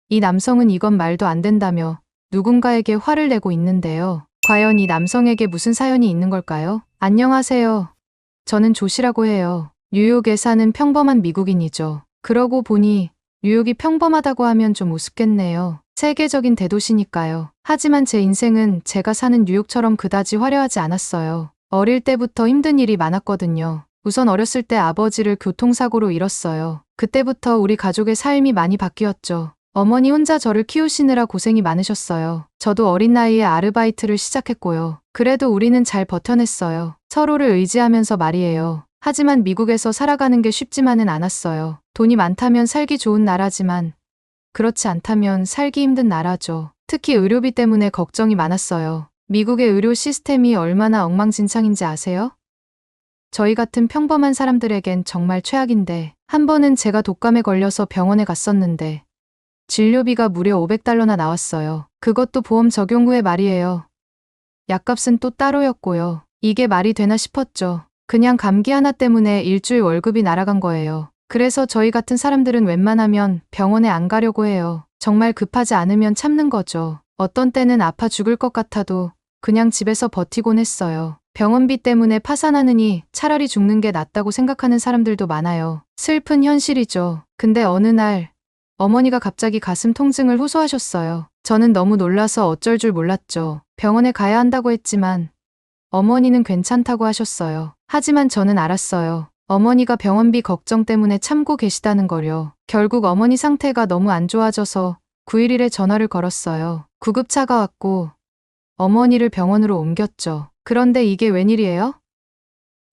이 남성은 이건 말도 안 된다며 누군가에게 화를 내고 있는데요. 과연 이 남성에게 무슨 사연이 있는 걸까요? 안녕하세요. 저는 조시라고 해요. 뉴욕에 사는 평범한 미국인이죠. 그러고 보니 뉴욕이 평범하다고 하면 좀 우습겠네요. 세계적인 대도시니까요. 하지만 제 인생은 제가 사는 뉴욕처럼 그다지 화려하지 않았어요. 어릴 때부터 힘든 일이 많았거든요. 우선 어렸을 때 아버지를 교통사고로 잃었어요. 그때부터 우리 가족의 삶이 많이 바뀌었죠. 어머니 혼자 저를 키우시느라 고생이 많으셨어요. 저도 어린 나이에 아르바이트를 시작했고요. 그래도 우리는 잘 버텨냈어요. 서로를 의지하면서 말이에요. 하지만 미국에서 살아가는 게 쉽지만은 않았어요. 돈이 많다면 살기 좋은 나라지만 그렇지 않다면 살기 힘든 나라죠. 특히 의료비 때문에 걱정이 많았어요. 미국의 의료 시스템이 얼마나 엉망진창인지 아세요? 저희 같은 평범한 사람들에겐 정말 최악인데, 한 번은 제가 독감에 걸려서 병원에 갔었는데 진료비가 무려 $500나 나왔어요. 그것도 보험 적용 후에 말이에요. 약값은 또 따로였고요. 이게 말이 되나 싶었죠. 그냥 감기 하나 때문에 일주일 월급이 날아간 거예요. 그래서 저희 같은 사람들은 웬만하면 병원에 안 가려고 해요. 정말 급하지 않으면 참는 거죠. 어떤 때는 아파 죽을 것 같아도 그냥 집에서 버티곤 했어요. 병원비 때문에 파산하느니 차라리 죽는 게 낫다고 생각하는 사람들도 많아요. 슬픈 현실이죠. 근데 어느 날 어머니가 갑자기 가슴 통증을 호소하셨어요. 저는 너무 놀라서 어쩔 줄 몰랐죠. 병원에 가야 한다고 했지만 어머니는 괜찮다고 하셨어요. 하지만 저는 알았어요. 어머니가 병원비 걱정 때문에 참고 계시다는 걸요. 결국 어머니 상태가 너무 안 좋아져서 911에 전화를 걸었어요. 구급차가 왔고 어머니를 병원으로 옮겼죠. 그런데 이게 웬일이에요?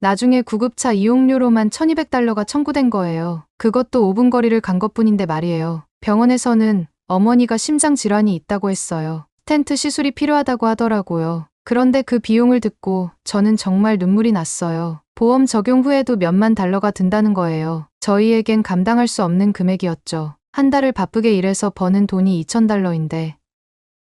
나중에 구급차 이용료로만 $1200가 청구된 거예요. 그것도 5분 거리를 간 것뿐인데 말이에요. 병원에서는 어머니가 심장 질환이 있다고 했어요. 스텐트 시술이 필요하다고 하더라고요. 그런데 그 비용을 듣고 저는 정말 눈물이 났어요. 보험 적용 후에도 몇만 달러가 든다는 거예요. 저희에겐 감당할 수 없는 금액이었죠. 한 달을 바쁘게 일해서 버는 돈이 $2000인데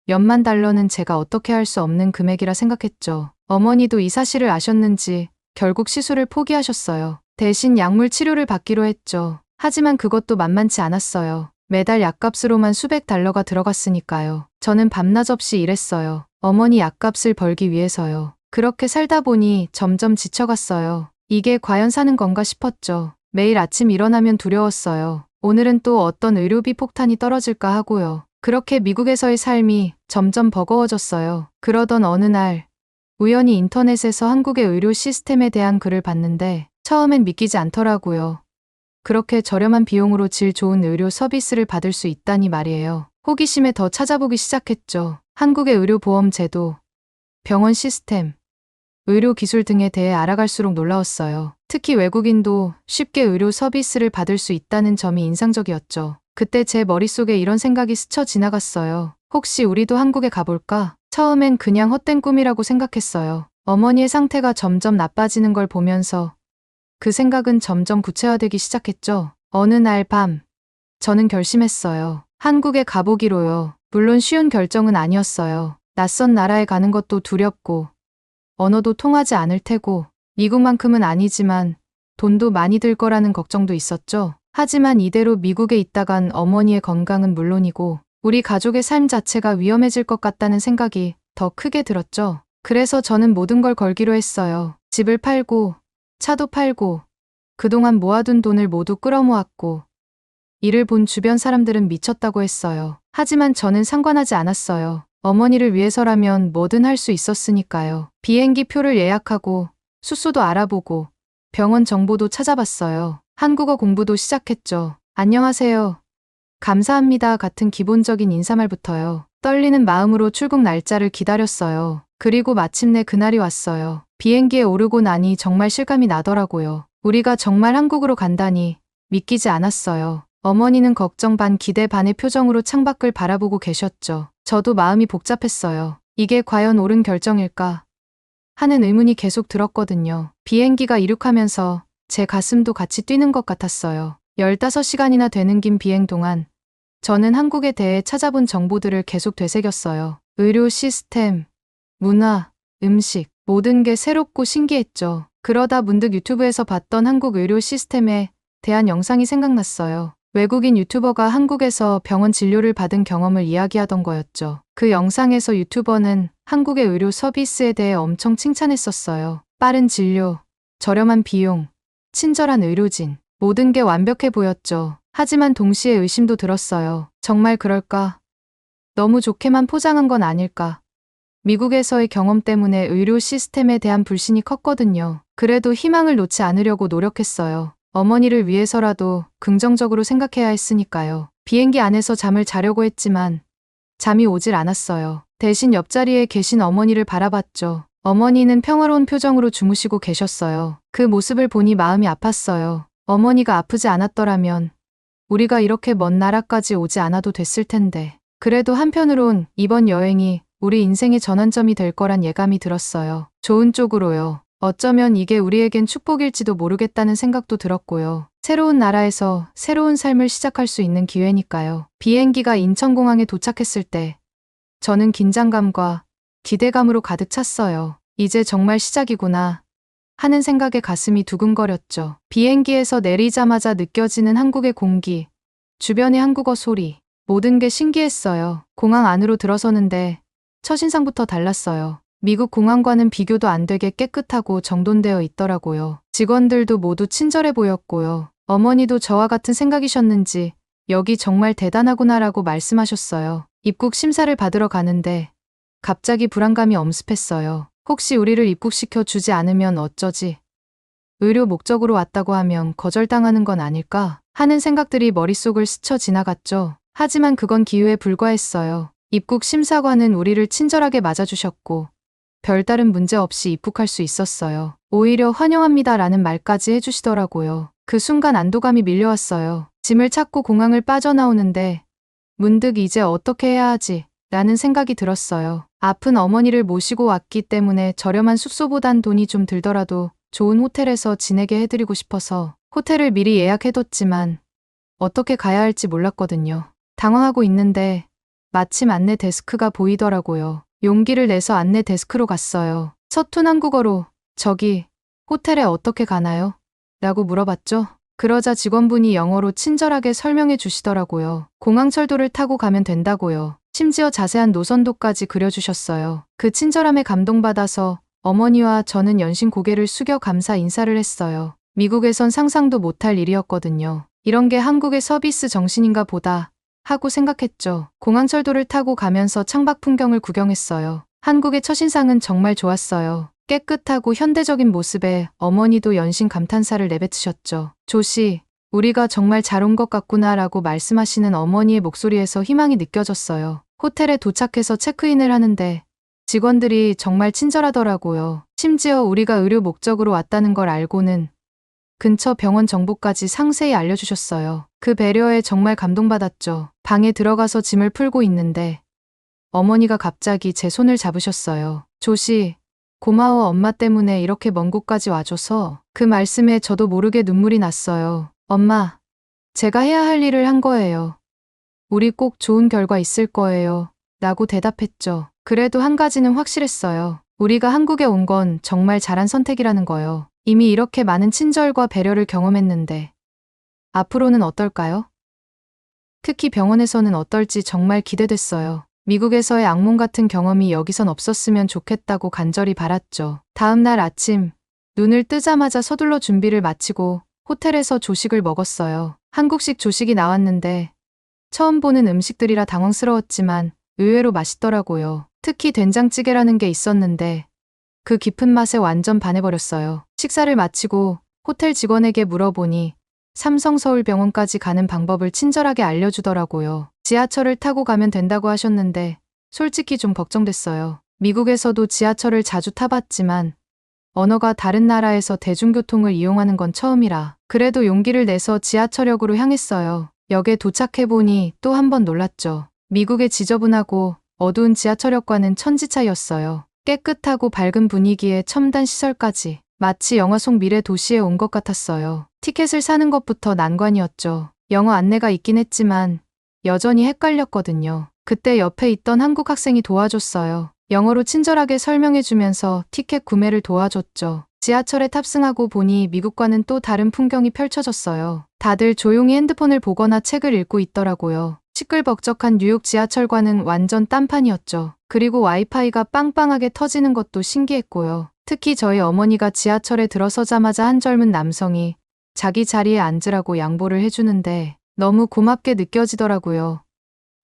몇만 달러는 제가 어떻게 할 수 없는 금액이라 생각했죠. 어머니도 이 사실을 아셨는지 결국 시술을 포기하셨어요. 대신 약물 치료를 받기로 했죠. 하지만 그것도 만만치 않았어요. 매달 약값으로만 수백 달러가 들어갔으니까요. 저는 밤낮 없이 일했어요. 어머니 약값을 벌기 위해서요. 그렇게 살다 보니 점점 지쳐갔어요. 이게 과연 사는 건가 싶었죠. 매일 아침 일어나면 두려웠어요. 오늘은 또 어떤 의료비 폭탄이 떨어질까 하고요. 그렇게 미국에서의 삶이 점점 버거워졌어요. 그러던 어느 날 우연히 인터넷에서 한국의 의료 시스템에 대한 글을 봤는데 처음엔 믿기지 않더라고요. 그렇게 저렴한 비용으로 질 좋은 의료 서비스를 받을 수 있다니 말이에요. 호기심에 더 찾아보기 시작했죠. 한국의 의료보험 제도, 병원 시스템, 의료 기술 등에 대해 알아갈수록 놀라웠어요. 특히 외국인도 쉽게 의료 서비스를 받을 수 있다는 점이 인상적이었죠. 그때 제 머릿속에 이런 생각이 스쳐 지나갔어요. 혹시 우리도 한국에 가볼까? 처음엔 그냥 헛된 꿈이라고 생각했어요. 어머니의 상태가 점점 나빠지는 걸 보면서 그 생각은 점점 구체화되기 시작했죠. 어느 날 밤, 저는 결심했어요. 한국에 가보기로요. 물론 쉬운 결정은 아니었어요. 낯선 나라에 가는 것도 두렵고, 언어도 통하지 않을 테고, 미국만큼은 아니지만 돈도 많이 들 거라는 걱정도 있었죠. 하지만 이대로 미국에 있다간 어머니의 건강은 물론이고, 우리 가족의 삶 자체가 위험해질 것 같다는 생각이 더 크게 들었죠. 그래서 저는 모든 걸 걸기로 했어요. 집을 팔고, 차도 팔고, 그동안 모아둔 돈을 모두 끌어모았고, 이를 본 주변 사람들은 미쳤다고 했어요. 하지만 저는 상관하지 않았어요. 어머니를 위해서라면 뭐든 할 수 있었으니까요. 비행기 표를 예약하고, 숙소도 알아보고, 병원 정보도 찾아봤어요. 한국어 공부도 시작했죠. 안녕하세요. 감사합니다 같은 기본적인 인사말부터요. 떨리는 마음으로 출국 날짜를 기다렸어요. 그리고 마침내 그날이 왔어요. 비행기에 오르고 나니 정말 실감이 나더라고요. 우리가 정말 한국으로 간다니 믿기지 않았어요. 어머니는 걱정 반 기대 반의 표정으로 창밖을 바라보고 계셨죠. 저도 마음이 복잡했어요. 이게 과연 옳은 결정일까? 하는 의문이 계속 들었거든요. 비행기가 이륙하면서 제 가슴도 같이 뛰는 것 같았어요. 15시간이나 되는 긴 비행 동안 저는 한국에 대해 찾아본 정보들을 계속 되새겼어요. 의료 시스템, 문화, 음식, 모든 게 새롭고 신기했죠. 그러다 문득 유튜브에서 봤던 한국 의료 시스템에 대한 영상이 생각났어요. 외국인 유튜버가 한국에서 병원 진료를 받은 경험을 이야기하던 거였죠. 그 영상에서 유튜버는 한국의 의료 서비스에 대해 엄청 칭찬했었어요. 빠른 진료, 저렴한 비용, 친절한 의료진, 모든 게 완벽해 보였죠. 하지만 동시에 의심도 들었어요. 정말 그럴까? 너무 좋게만 포장한 건 아닐까? 미국에서의 경험 때문에 의료 시스템에 대한 불신이 컸거든요. 그래도 희망을 놓지 않으려고 노력했어요. 어머니를 위해서라도 긍정적으로 생각해야 했으니까요. 비행기 안에서 잠을 자려고 했지만 잠이 오질 않았어요. 대신 옆자리에 계신 어머니를 바라봤죠. 어머니는 평화로운 표정으로 주무시고 계셨어요. 그 모습을 보니 마음이 아팠어요. 어머니가 아프지 않았더라면 우리가 이렇게 먼 나라까지 오지 않아도 됐을 텐데. 그래도 한편으론 이번 여행이 우리 인생의 전환점이 될 거란 예감이 들었어요. 좋은 쪽으로요. 어쩌면 이게 우리에겐 축복일지도 모르겠다는 생각도 들었고요. 새로운 나라에서 새로운 삶을 시작할 수 있는 기회니까요. 비행기가 인천공항에 도착했을 때 저는 긴장감과 기대감으로 가득 찼어요. 이제 정말 시작이구나 하는 생각에 가슴이 두근거렸죠. 비행기에서 내리자마자 느껴지는 한국의 공기, 주변의 한국어 소리, 모든 게 신기했어요. 공항 안으로 들어서는데 첫인상부터 달랐어요. 미국 공항과는 비교도 안 되게 깨끗하고 정돈되어 있더라고요. 직원들도 모두 친절해 보였고요. 어머니도 저와 같은 생각이셨는지 여기 정말 대단하구나라고 말씀하셨어요. 입국 심사를 받으러 가는데 갑자기 불안감이 엄습했어요. 혹시 우리를 입국시켜 주지 않으면 어쩌지? 의료 목적으로 왔다고 하면 거절당하는 건 아닐까? 하는 생각들이 머릿속을 스쳐 지나갔죠. 하지만 그건 기회에 불과했어요. 입국 심사관은 우리를 친절하게 맞아주셨고 별다른 문제 없이 입국할 수 있었어요. 오히려 환영합니다라는 말까지 해주시더라고요. 그 순간 안도감이 밀려왔어요. 짐을 찾고 공항을 빠져나오는데 문득 이제 어떻게 해야 하지? 라는 생각이 들었어요. 아픈 어머니를 모시고 왔기 때문에 저렴한 숙소보단 돈이 좀 들더라도 좋은 호텔에서 지내게 해드리고 싶어서 호텔을 미리 예약해뒀지만 어떻게 가야 할지 몰랐거든요. 당황하고 있는데 마침 안내 데스크가 보이더라고요. 용기를 내서 안내 데스크로 갔어요. 서툰 한국어로 저기 호텔에 어떻게 가나요? 라고 물어봤죠. 그러자 직원분이 영어로 친절하게 설명해 주시더라고요. 공항철도를 타고 가면 된다고요. 심지어 자세한 노선도까지 그려주셨어요. 그 친절함에 감동받아서 어머니와 저는 연신 고개를 숙여 감사 인사를 했어요. 미국에선 상상도 못할 일이었거든요. 이런 게 한국의 서비스 정신인가 보다 하고 생각했죠. 공항철도를 타고 가면서 창밖 풍경을 구경했어요. 한국의 첫인상은 정말 좋았어요. 깨끗하고 현대적인 모습에 어머니도 연신 감탄사를 내뱉으셨죠. 조씨, 우리가 정말 잘 온 것 같구나 라고 말씀하시는 어머니의 목소리에서 희망이 느껴졌어요. 호텔에 도착해서 체크인을 하는데 직원들이 정말 친절하더라고요. 심지어 우리가 의료 목적으로 왔다는 걸 알고는 근처 병원 정보까지 상세히 알려주셨어요. 그 배려에 정말 감동받았죠. 방에 들어가서 짐을 풀고 있는데 어머니가 갑자기 제 손을 잡으셨어요. 조씨, 고마워 엄마 때문에 이렇게 먼 곳까지 와줘서. 그 말씀에 저도 모르게 눈물이 났어요. 엄마, 제가 해야 할 일을 한 거예요. 우리 꼭 좋은 결과 있을 거예요. 라고 대답했죠. 그래도 한 가지는 확실했어요. 우리가 한국에 온 건 정말 잘한 선택이라는 거요. 이미 이렇게 많은 친절과 배려를 경험했는데 앞으로는 어떨까요? 특히 병원에서는 어떨지 정말 기대됐어요. 미국에서의 악몽 같은 경험이 여기선 없었으면 좋겠다고 간절히 바랐죠. 다음 날 아침, 눈을 뜨자마자 서둘러 준비를 마치고 호텔에서 조식을 먹었어요. 한국식 조식이 나왔는데 처음 보는 음식들이라 당황스러웠지만 의외로 맛있더라고요. 특히 된장찌개라는 게 있었는데 그 깊은 맛에 완전 반해버렸어요. 식사를 마치고 호텔 직원에게 물어보니 삼성서울병원까지 가는 방법을 친절하게 알려주더라고요. 지하철을 타고 가면 된다고 하셨는데 솔직히 좀 걱정됐어요. 미국에서도 지하철을 자주 타봤지만 언어가 다른 나라에서 대중교통을 이용하는 건 처음이라 그래도 용기를 내서 지하철역으로 향했어요. 역에 도착해보니 또 한 번 놀랐죠. 미국의 지저분하고 어두운 지하철역과는 천지 차이였어요. 깨끗하고 밝은 분위기에 첨단 시설까지 마치 영화 속 미래 도시에 온 것 같았어요. 티켓을 사는 것부터 난관이었죠. 영어 안내가 있긴 했지만 여전히 헷갈렸거든요. 그때 옆에 있던 한국 학생이 도와줬어요. 영어로 친절하게 설명해주면서 티켓 구매를 도와줬죠. 지하철에 탑승하고 보니 미국과는 또 다른 풍경이 펼쳐졌어요. 다들 조용히 핸드폰을 보거나 책을 읽고 있더라고요. 시끌벅적한 뉴욕 지하철과는 완전 딴판이었죠. 그리고 와이파이가 빵빵하게 터지는 것도 신기했고요. 특히 저희 어머니가 지하철에 들어서자마자 한 젊은 남성이 자기 자리에 앉으라고 양보를 해주는데 너무 고맙게 느껴지더라고요.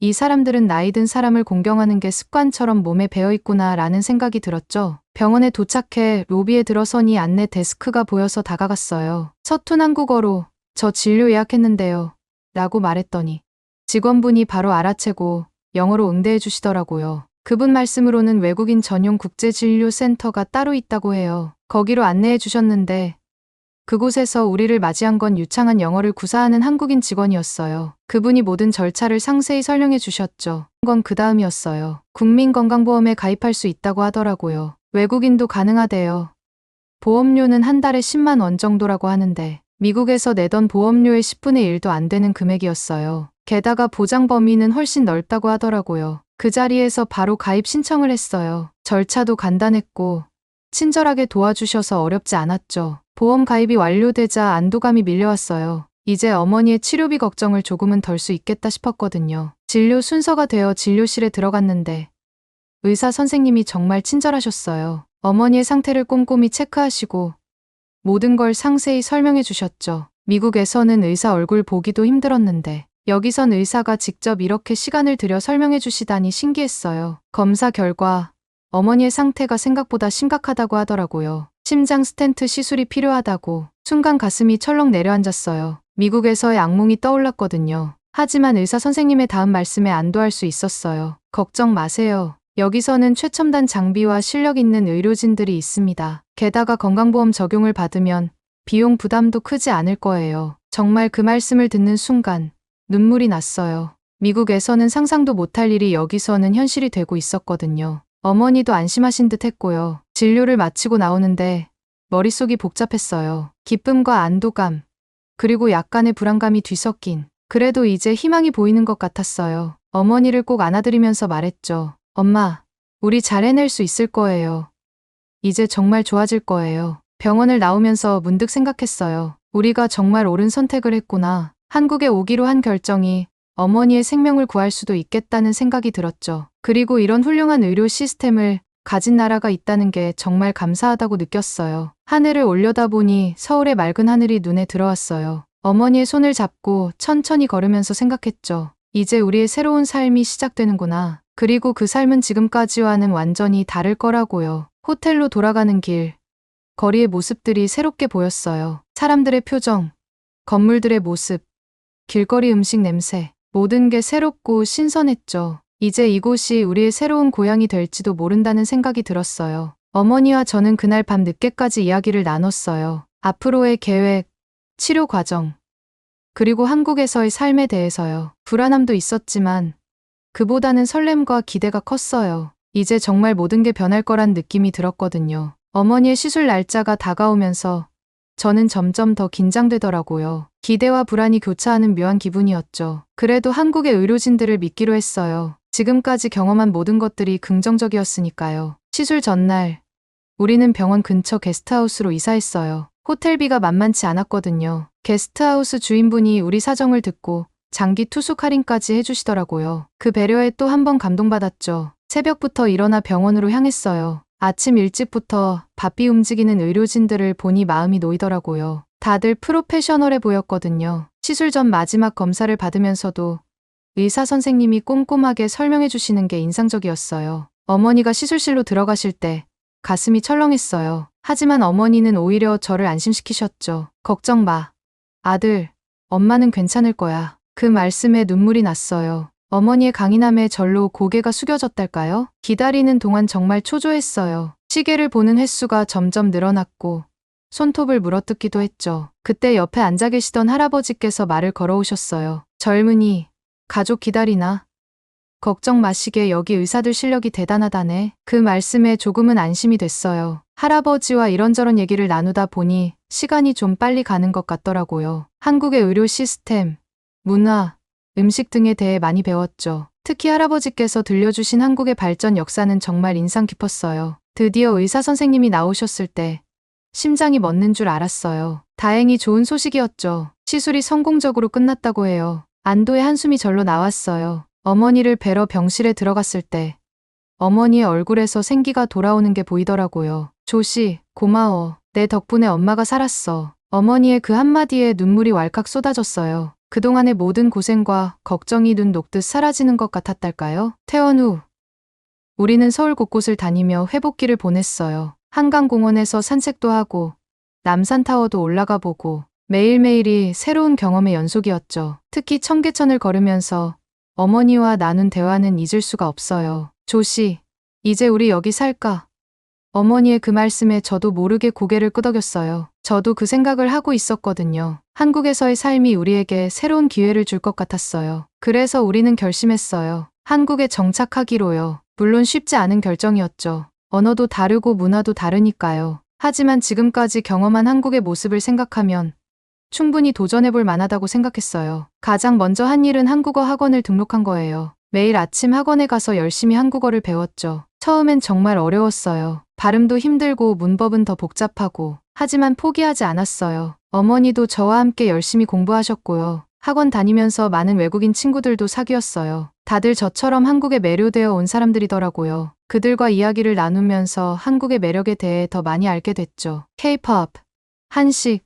이 사람들은 나이 든 사람을 공경하는 게 습관처럼 몸에 배어있구나 라는 생각이 들었죠. 병원에 도착해 로비에 들어서니 안내 데스크가 보여서 다가갔어요. 서툰 한국어로 저 진료 예약했는데요. 라고 말했더니 직원분이 바로 알아채고 영어로 응대해 주시더라고요. 그분 말씀으로는 외국인 전용 국제진료센터가 따로 있다고 해요. 거기로 안내해 주셨는데 그곳에서 우리를 맞이한 건 유창한 영어를 구사하는 한국인 직원이었어요. 그분이 모든 절차를 상세히 설명해 주셨죠. 건 그 다음이었어요. 국민건강보험에 가입할 수 있다고 하더라고요. 외국인도 가능하대요. 보험료는 한 달에 10만 원 정도라고 하는데 미국에서 내던 보험료의 10분의 1도 안 되는 금액이었어요. 게다가 보장 범위는 훨씬 넓다고 하더라고요. 그 자리에서 바로 가입 신청을 했어요. 절차도 간단했고 친절하게 도와주셔서 어렵지 않았죠. 보험 가입이 완료되자 안도감이 밀려왔어요. 이제 어머니의 치료비 걱정을 조금은 덜 수 있겠다 싶었거든요. 진료 순서가 되어 진료실에 들어갔는데 의사 선생님이 정말 친절하셨어요. 어머니의 상태를 꼼꼼히 체크하시고 모든 걸 상세히 설명해 주셨죠. 미국에서는 의사 얼굴 보기도 힘들었는데 여기선 의사가 직접 이렇게 시간을 들여 설명해 주시다니 신기했어요. 검사 결과 어머니의 상태가 생각보다 심각하다고 하더라고요. 심장 스텐트 시술이 필요하다고. 순간 가슴이 철렁 내려앉았어요. 미국에서의 악몽이 떠올랐거든요. 하지만 의사 선생님의 다음 말씀에 안도할 수 있었어요. 걱정 마세요. 여기서는 최첨단 장비와 실력 있는 의료진들이 있습니다. 게다가 건강보험 적용을 받으면 비용 부담도 크지 않을 거예요. 정말 그 말씀을 듣는 순간 눈물이 났어요. 미국에서는 상상도 못할 일이 여기서는 현실이 되고 있었거든요. 어머니도 안심하신 듯 했고요. 진료를 마치고 나오는데 머릿속이 복잡했어요. 기쁨과 안도감, 그리고 약간의 불안감이 뒤섞인. 그래도 이제 희망이 보이는 것 같았어요. 어머니를 꼭 안아드리면서 말했죠. 엄마, 우리 잘 해낼 수 있을 거예요. 이제 정말 좋아질 거예요. 병원을 나오면서 문득 생각했어요. 우리가 정말 옳은 선택을 했구나. 한국에 오기로 한 결정이 어머니의 생명을 구할 수도 있겠다는 생각이 들었죠. 그리고 이런 훌륭한 의료 시스템을 가진 나라가 있다는 게 정말 감사하다고 느꼈어요. 하늘을 올려다보니 서울의 맑은 하늘이 눈에 들어왔어요. 어머니의 손을 잡고 천천히 걸으면서 생각했죠. 이제 우리의 새로운 삶이 시작되는구나. 그리고 그 삶은 지금까지와는 완전히 다를 거라고요. 호텔로 돌아가는 길, 거리의 모습들이 새롭게 보였어요. 사람들의 표정, 건물들의 모습, 길거리 음식 냄새, 모든 게 새롭고 신선했죠. 이제 이곳이 우리의 새로운 고향이 될지도 모른다는 생각이 들었어요. 어머니와 저는 그날 밤 늦게까지 이야기를 나눴어요. 앞으로의 계획, 치료 과정, 그리고 한국에서의 삶에 대해서요. 불안함도 있었지만 그보다는 설렘과 기대가 컸어요. 이제 정말 모든 게 변할 거란 느낌이 들었거든요. 어머니의 시술 날짜가 다가오면서 저는 점점 더 긴장되더라고요. 기대와 불안이 교차하는 묘한 기분이었죠. 그래도 한국의 의료진들을 믿기로 했어요. 지금까지 경험한 모든 것들이 긍정적이었으니까요. 시술 전날 우리는 병원 근처 게스트하우스로 이사했어요. 호텔비가 만만치 않았거든요. 게스트하우스 주인분이 우리 사정을 듣고 장기 투숙 할인까지 해주시더라고요. 그 배려에 또 한 번 감동받았죠. 새벽부터 일어나 병원으로 향했어요. 아침 일찍부터 바삐 움직이는 의료진들을 보니 마음이 놓이더라고요. 다들 프로페셔널해 보였거든요. 시술 전 마지막 검사를 받으면서도 의사 선생님이 꼼꼼하게 설명해 주시는 게 인상적이었어요. 어머니가 시술실로 들어가실 때 가슴이 철렁했어요. 하지만 어머니는 오히려 저를 안심시키셨죠. 걱정 마. 아들, 엄마는 괜찮을 거야. 그 말씀에 눈물이 났어요. 어머니의 강인함에 절로 고개가 숙여졌달까요? 기다리는 동안 정말 초조했어요. 시계를 보는 횟수가 점점 늘어났고 손톱을 물어뜯기도 했죠. 그때 옆에 앉아 계시던 할아버지께서 말을 걸어오셨어요. 젊은이, 가족 기다리나? 걱정 마시게 여기 의사들 실력이 대단하다네. 그 말씀에 조금은 안심이 됐어요. 할아버지와 이런저런 얘기를 나누다 보니 시간이 좀 빨리 가는 것 같더라고요. 한국의 의료 시스템, 문화, 음식 등에 대해 많이 배웠죠. 특히 할아버지께서 들려주신 한국의 발전 역사는 정말 인상 깊었어요. 드디어 의사 선생님이 나오셨을 때 심장이 멎는 줄 알았어요. 다행히 좋은 소식이었죠. 시술이 성공적으로 끝났다고 해요. 안도의 한숨이 절로 나왔어요. 어머니를 뵈러 병실에 들어갔을 때 어머니의 얼굴에서 생기가 돌아오는 게 보이더라고요. 조시, 고마워. 내 덕분에 엄마가 살았어. 어머니의 그 한마디에 눈물이 왈칵 쏟아졌어요. 그동안의 모든 고생과 걱정이 눈 녹듯 사라지는 것 같았달까요? 퇴원 후 우리는 서울 곳곳을 다니며 회복기를 보냈어요. 한강공원에서 산책도 하고 남산타워도 올라가 보고 매일매일이 새로운 경험의 연속이었죠. 특히 청계천을 걸으면서 어머니와 나눈 대화는 잊을 수가 없어요. 조시, 이제 우리 여기 살까? 어머니의 그 말씀에 저도 모르게 고개를 끄덕였어요. 저도 그 생각을 하고 있었거든요. 한국에서의 삶이 우리에게 새로운 기회를 줄 것 같았어요. 그래서 우리는 결심했어요. 한국에 정착하기로요. 물론 쉽지 않은 결정이었죠. 언어도 다르고 문화도 다르니까요. 하지만 지금까지 경험한 한국의 모습을 생각하면 충분히 도전해볼 만하다고 생각했어요. 가장 먼저 한 일은 한국어 학원을 등록한 거예요. 매일 아침 학원에 가서 열심히 한국어를 배웠죠. 처음엔 정말 어려웠어요. 발음도 힘들고 문법은 더 복잡하고. 하지만 포기하지 않았어요. 어머니도 저와 함께 열심히 공부하셨고요. 학원 다니면서 많은 외국인 친구들도 사귀었어요. 다들 저처럼 한국에 매료되어 온 사람들이더라고요. 그들과 이야기를 나누면서 한국의 매력에 대해 더 많이 알게 됐죠. K-pop, 한식,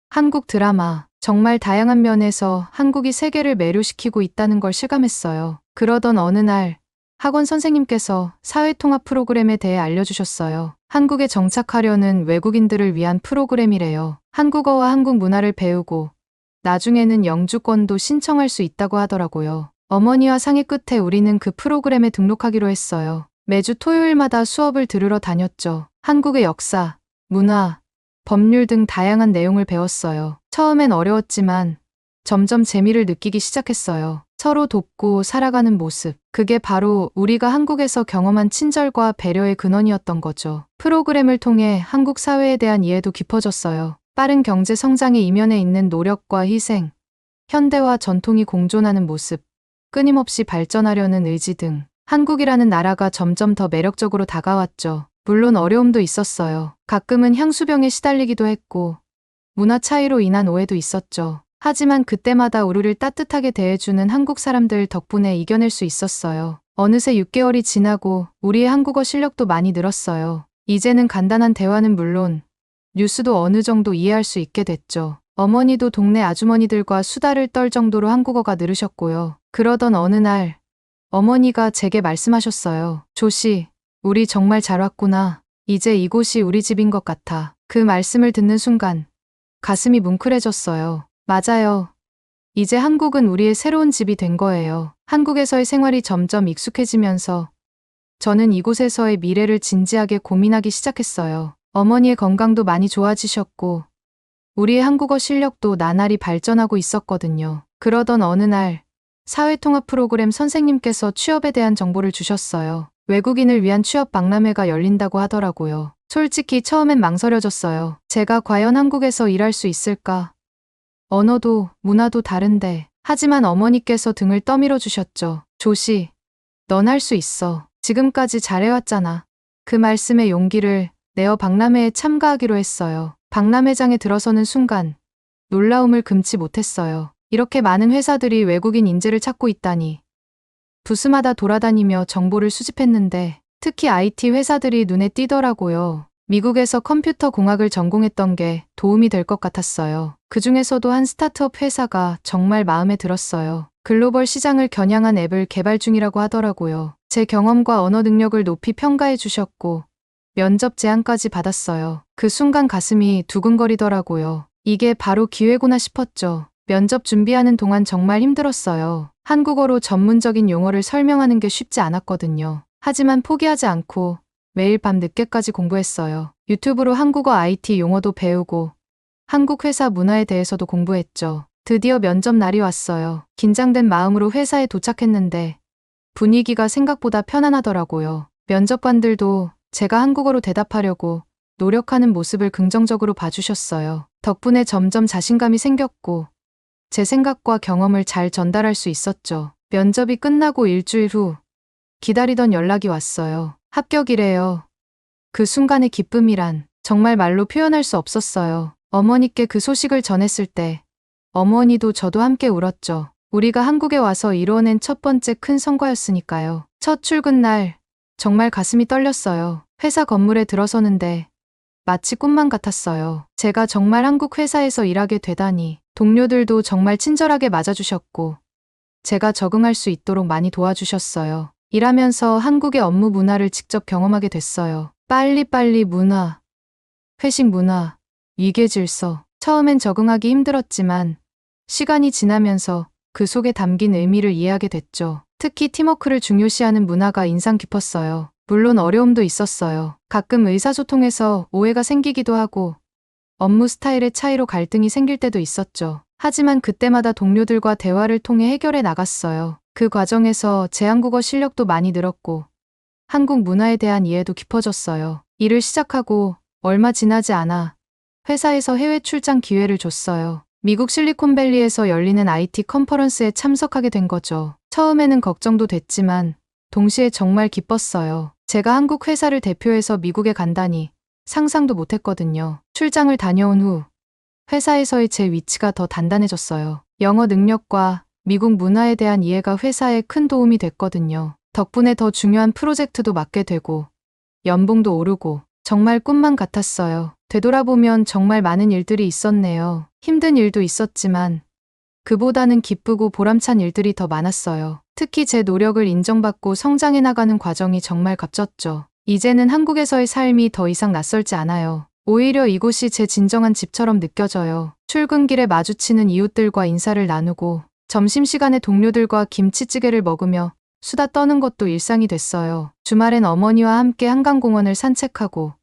한국 드라마, 정말 다양한 면에서 한국이 세계를 매료시키고 있다는 걸 실감했어요. 그러던 어느 날 학원 선생님께서 사회통합 프로그램에 대해 알려주셨어요. 한국에 정착하려는 외국인들을 위한 프로그램이래요. 한국어와 한국 문화를 배우고 나중에는 영주권도 신청할 수 있다고 하더라고요. 어머니와 상의 끝에 우리는 그 프로그램에 등록하기로 했어요. 매주 토요일마다 수업을 들으러 다녔죠. 한국의 역사, 문화, 법률 등 다양한 내용을 배웠어요. 처음엔 어려웠지만 점점 재미를 느끼기 시작했어요. 서로 돕고 살아가는 모습. 그게 바로 우리가 한국에서 경험한 친절과 배려의 근원이었던 거죠. 프로그램을 통해 한국 사회에 대한 이해도 깊어졌어요. 빠른 경제 성장의 이면에 있는 노력과 희생, 현대와 전통이 공존하는 모습, 끊임없이 발전하려는 의지 등 한국이라는 나라가 점점 더 매력적으로 다가왔죠. 물론 어려움도 있었어요. 가끔은 향수병에 시달리기도 했고 문화 차이로 인한 오해도 있었죠. 하지만 그때마다 우리를 따뜻하게 대해주는 한국 사람들 덕분에 이겨낼 수 있었어요. 어느새 6개월이 지나고 우리의 한국어 실력도 많이 늘었어요. 이제는 간단한 대화는 물론 뉴스도 어느 정도 이해할 수 있게 됐죠. 어머니도 동네 아주머니들과 수다를 떨 정도로 한국어가 늘으셨고요. 그러던 어느 날 어머니가 제게 말씀하셨어요. 조시, 우리 정말 잘 왔구나. 이제 이곳이 우리 집인 것 같아. 그 말씀을 듣는 순간 가슴이 뭉클해졌어요. 맞아요. 이제 한국은 우리의 새로운 집이 된 거예요. 한국에서의 생활이 점점 익숙해지면서 저는 이곳에서의 미래를 진지하게 고민하기 시작했어요. 어머니의 건강도 많이 좋아지셨고 우리의 한국어 실력도 나날이 발전하고 있었거든요. 그러던 어느 날 사회통합 프로그램 선생님께서 취업에 대한 정보를 주셨어요. 외국인을 위한 취업 박람회가 열린다고 하더라고요. 솔직히 처음엔 망설여졌어요. 제가 과연 한국에서 일할 수 있을까? 언어도 문화도 다른데. 하지만 어머니께서 등을 떠밀어 주셨죠. 조시, 넌 할 수 있어. 지금까지 잘해왔잖아. 그 말씀에 용기를 내어 박람회에 참가하기로 했어요. 박람회장에 들어서는 순간 놀라움을 금치 못했어요. 이렇게 많은 회사들이 외국인 인재를 찾고 있다니. 부스마다 돌아다니며 정보를 수집했는데 특히 IT 회사들이 눈에 띄더라고요. 미국에서 컴퓨터 공학을 전공했던 게 도움이 될 것 같았어요. 그 중에서도 한 스타트업 회사가 정말 마음에 들었어요. 글로벌 시장을 겨냥한 앱을 개발 중이라고 하더라고요. 제 경험과 언어 능력을 높이 평가해 주셨고 면접 제안까지 받았어요. 그 순간 가슴이 두근거리더라고요. 이게 바로 기회구나 싶었죠. 면접 준비하는 동안 정말 힘들었어요. 한국어로 전문적인 용어를 설명하는 게 쉽지 않았거든요. 하지만 포기하지 않고 매일 밤 늦게까지 공부했어요. 유튜브로 한국어 IT 용어도 배우고 한국 회사 문화에 대해서도 공부했죠. 드디어 면접 날이 왔어요. 긴장된 마음으로 회사에 도착했는데 분위기가 생각보다 편안하더라고요. 면접관들도 제가 한국어로 대답하려고 노력하는 모습을 긍정적으로 봐주셨어요. 덕분에 점점 자신감이 생겼고 제 생각과 경험을 잘 전달할 수 있었죠. 면접이 끝나고 일주일 후 기다리던 연락이 왔어요. 합격이래요. 그 순간의 기쁨이란 정말 말로 표현할 수 없었어요. 어머니께 그 소식을 전했을 때 어머니도 저도 함께 울었죠. 우리가 한국에 와서 이뤄낸 첫 번째 큰 성과였으니까요. 첫 출근 날 정말 가슴이 떨렸어요. 회사 건물에 들어서는데 마치 꿈만 같았어요. 제가 정말 한국 회사에서 일하게 되다니. 동료들도 정말 친절하게 맞아주셨고 제가 적응할 수 있도록 많이 도와주셨어요. 일하면서 한국의 업무 문화를 직접 경험하게 됐어요. 빨리빨리 문화, 회식 문화, 위계 질서. 처음엔 적응하기 힘들었지만 시간이 지나면서 그 속에 담긴 의미를 이해하게 됐죠. 특히 팀워크를 중요시하는 문화가 인상 깊었어요. 물론 어려움도 있었어요. 가끔 의사소통에서 오해가 생기기도 하고 업무 스타일의 차이로 갈등이 생길 때도 있었죠. 하지만 그때마다 동료들과 대화를 통해 해결해 나갔어요. 그 과정에서 제 한국어 실력도 많이 늘었고 한국 문화에 대한 이해도 깊어졌어요. 일을 시작하고 얼마 지나지 않아 회사에서 해외 출장 기회를 줬어요. 미국 실리콘밸리에서 열리는 IT 컨퍼런스에 참석하게 된 거죠. 처음에는 걱정도 됐지만 동시에 정말 기뻤어요. 제가 한국 회사를 대표해서 미국에 간다니 상상도 못했거든요. 출장을 다녀온 후 회사에서의 제 위치가 더 단단해졌어요. 영어 능력과 미국 문화에 대한 이해가 회사에 큰 도움이 됐거든요. 덕분에 더 중요한 프로젝트도 맡게 되고 연봉도 오르고 정말 꿈만 같았어요. 되돌아보면 정말 많은 일들이 있었네요. 힘든 일도 있었지만 그보다는 기쁘고 보람찬 일들이 더 많았어요. 특히 제 노력을 인정받고 성장해 나가는 과정이 정말 값졌죠. 이제는 한국에서의 삶이 더 이상 낯설지 않아요. 오히려 이곳이 제 진정한 집처럼 느껴져요. 출근길에 마주치는 이웃들과 인사를 나누고 점심시간에 동료들과 김치찌개를 먹으며 수다 떠는 것도 일상이 됐어요. 주말엔 어머니와 함께 한강공원을 산책하고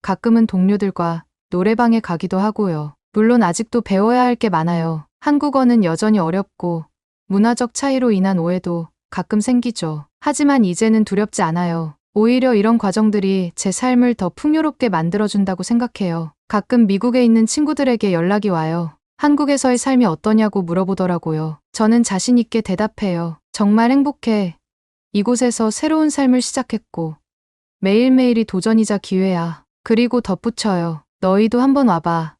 가끔은 동료들과 노래방에 가기도 하고요. 물론 아직도 배워야 할 게 많아요. 한국어는 여전히 어렵고 문화적 차이로 인한 오해도 가끔 생기죠. 하지만 이제는 두렵지 않아요. 오히려 이런 과정들이 제 삶을 더 풍요롭게 만들어준다고 생각해요. 가끔 미국에 있는 친구들에게 연락이 와요. 한국에서의 삶이 어떠냐고 물어보더라고요. 저는 자신 있게 대답해요. 정말 행복해. 이곳에서 새로운 삶을 시작했고 매일매일이 도전이자 기회야. 그리고 덧붙여요. 너희도 한번 와봐.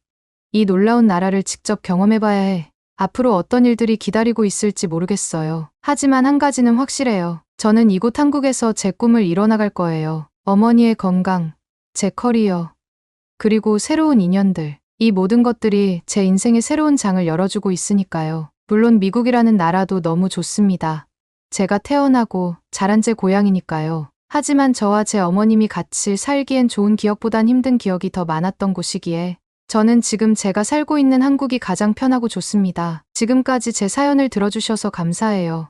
이 놀라운 나라를 직접 경험해봐야 해. 앞으로 어떤 일들이 기다리고 있을지 모르겠어요. 하지만 한 가지는 확실해요. 저는 이곳 한국에서 제 꿈을 이뤄나갈 거예요. 어머니의 건강, 제 커리어, 그리고 새로운 인연들. 이 모든 것들이 제 인생의 새로운 장을 열어주고 있으니까요. 물론 미국이라는 나라도 너무 좋습니다. 제가 태어나고 자란 제 고향이니까요. 하지만 저와 제 어머님이 같이 살기엔 좋은 기억보단 힘든 기억이 더 많았던 곳이기에 저는 지금 제가 살고 있는 한국이 가장 편하고 좋습니다. 지금까지 제 사연을 들어주셔서 감사해요.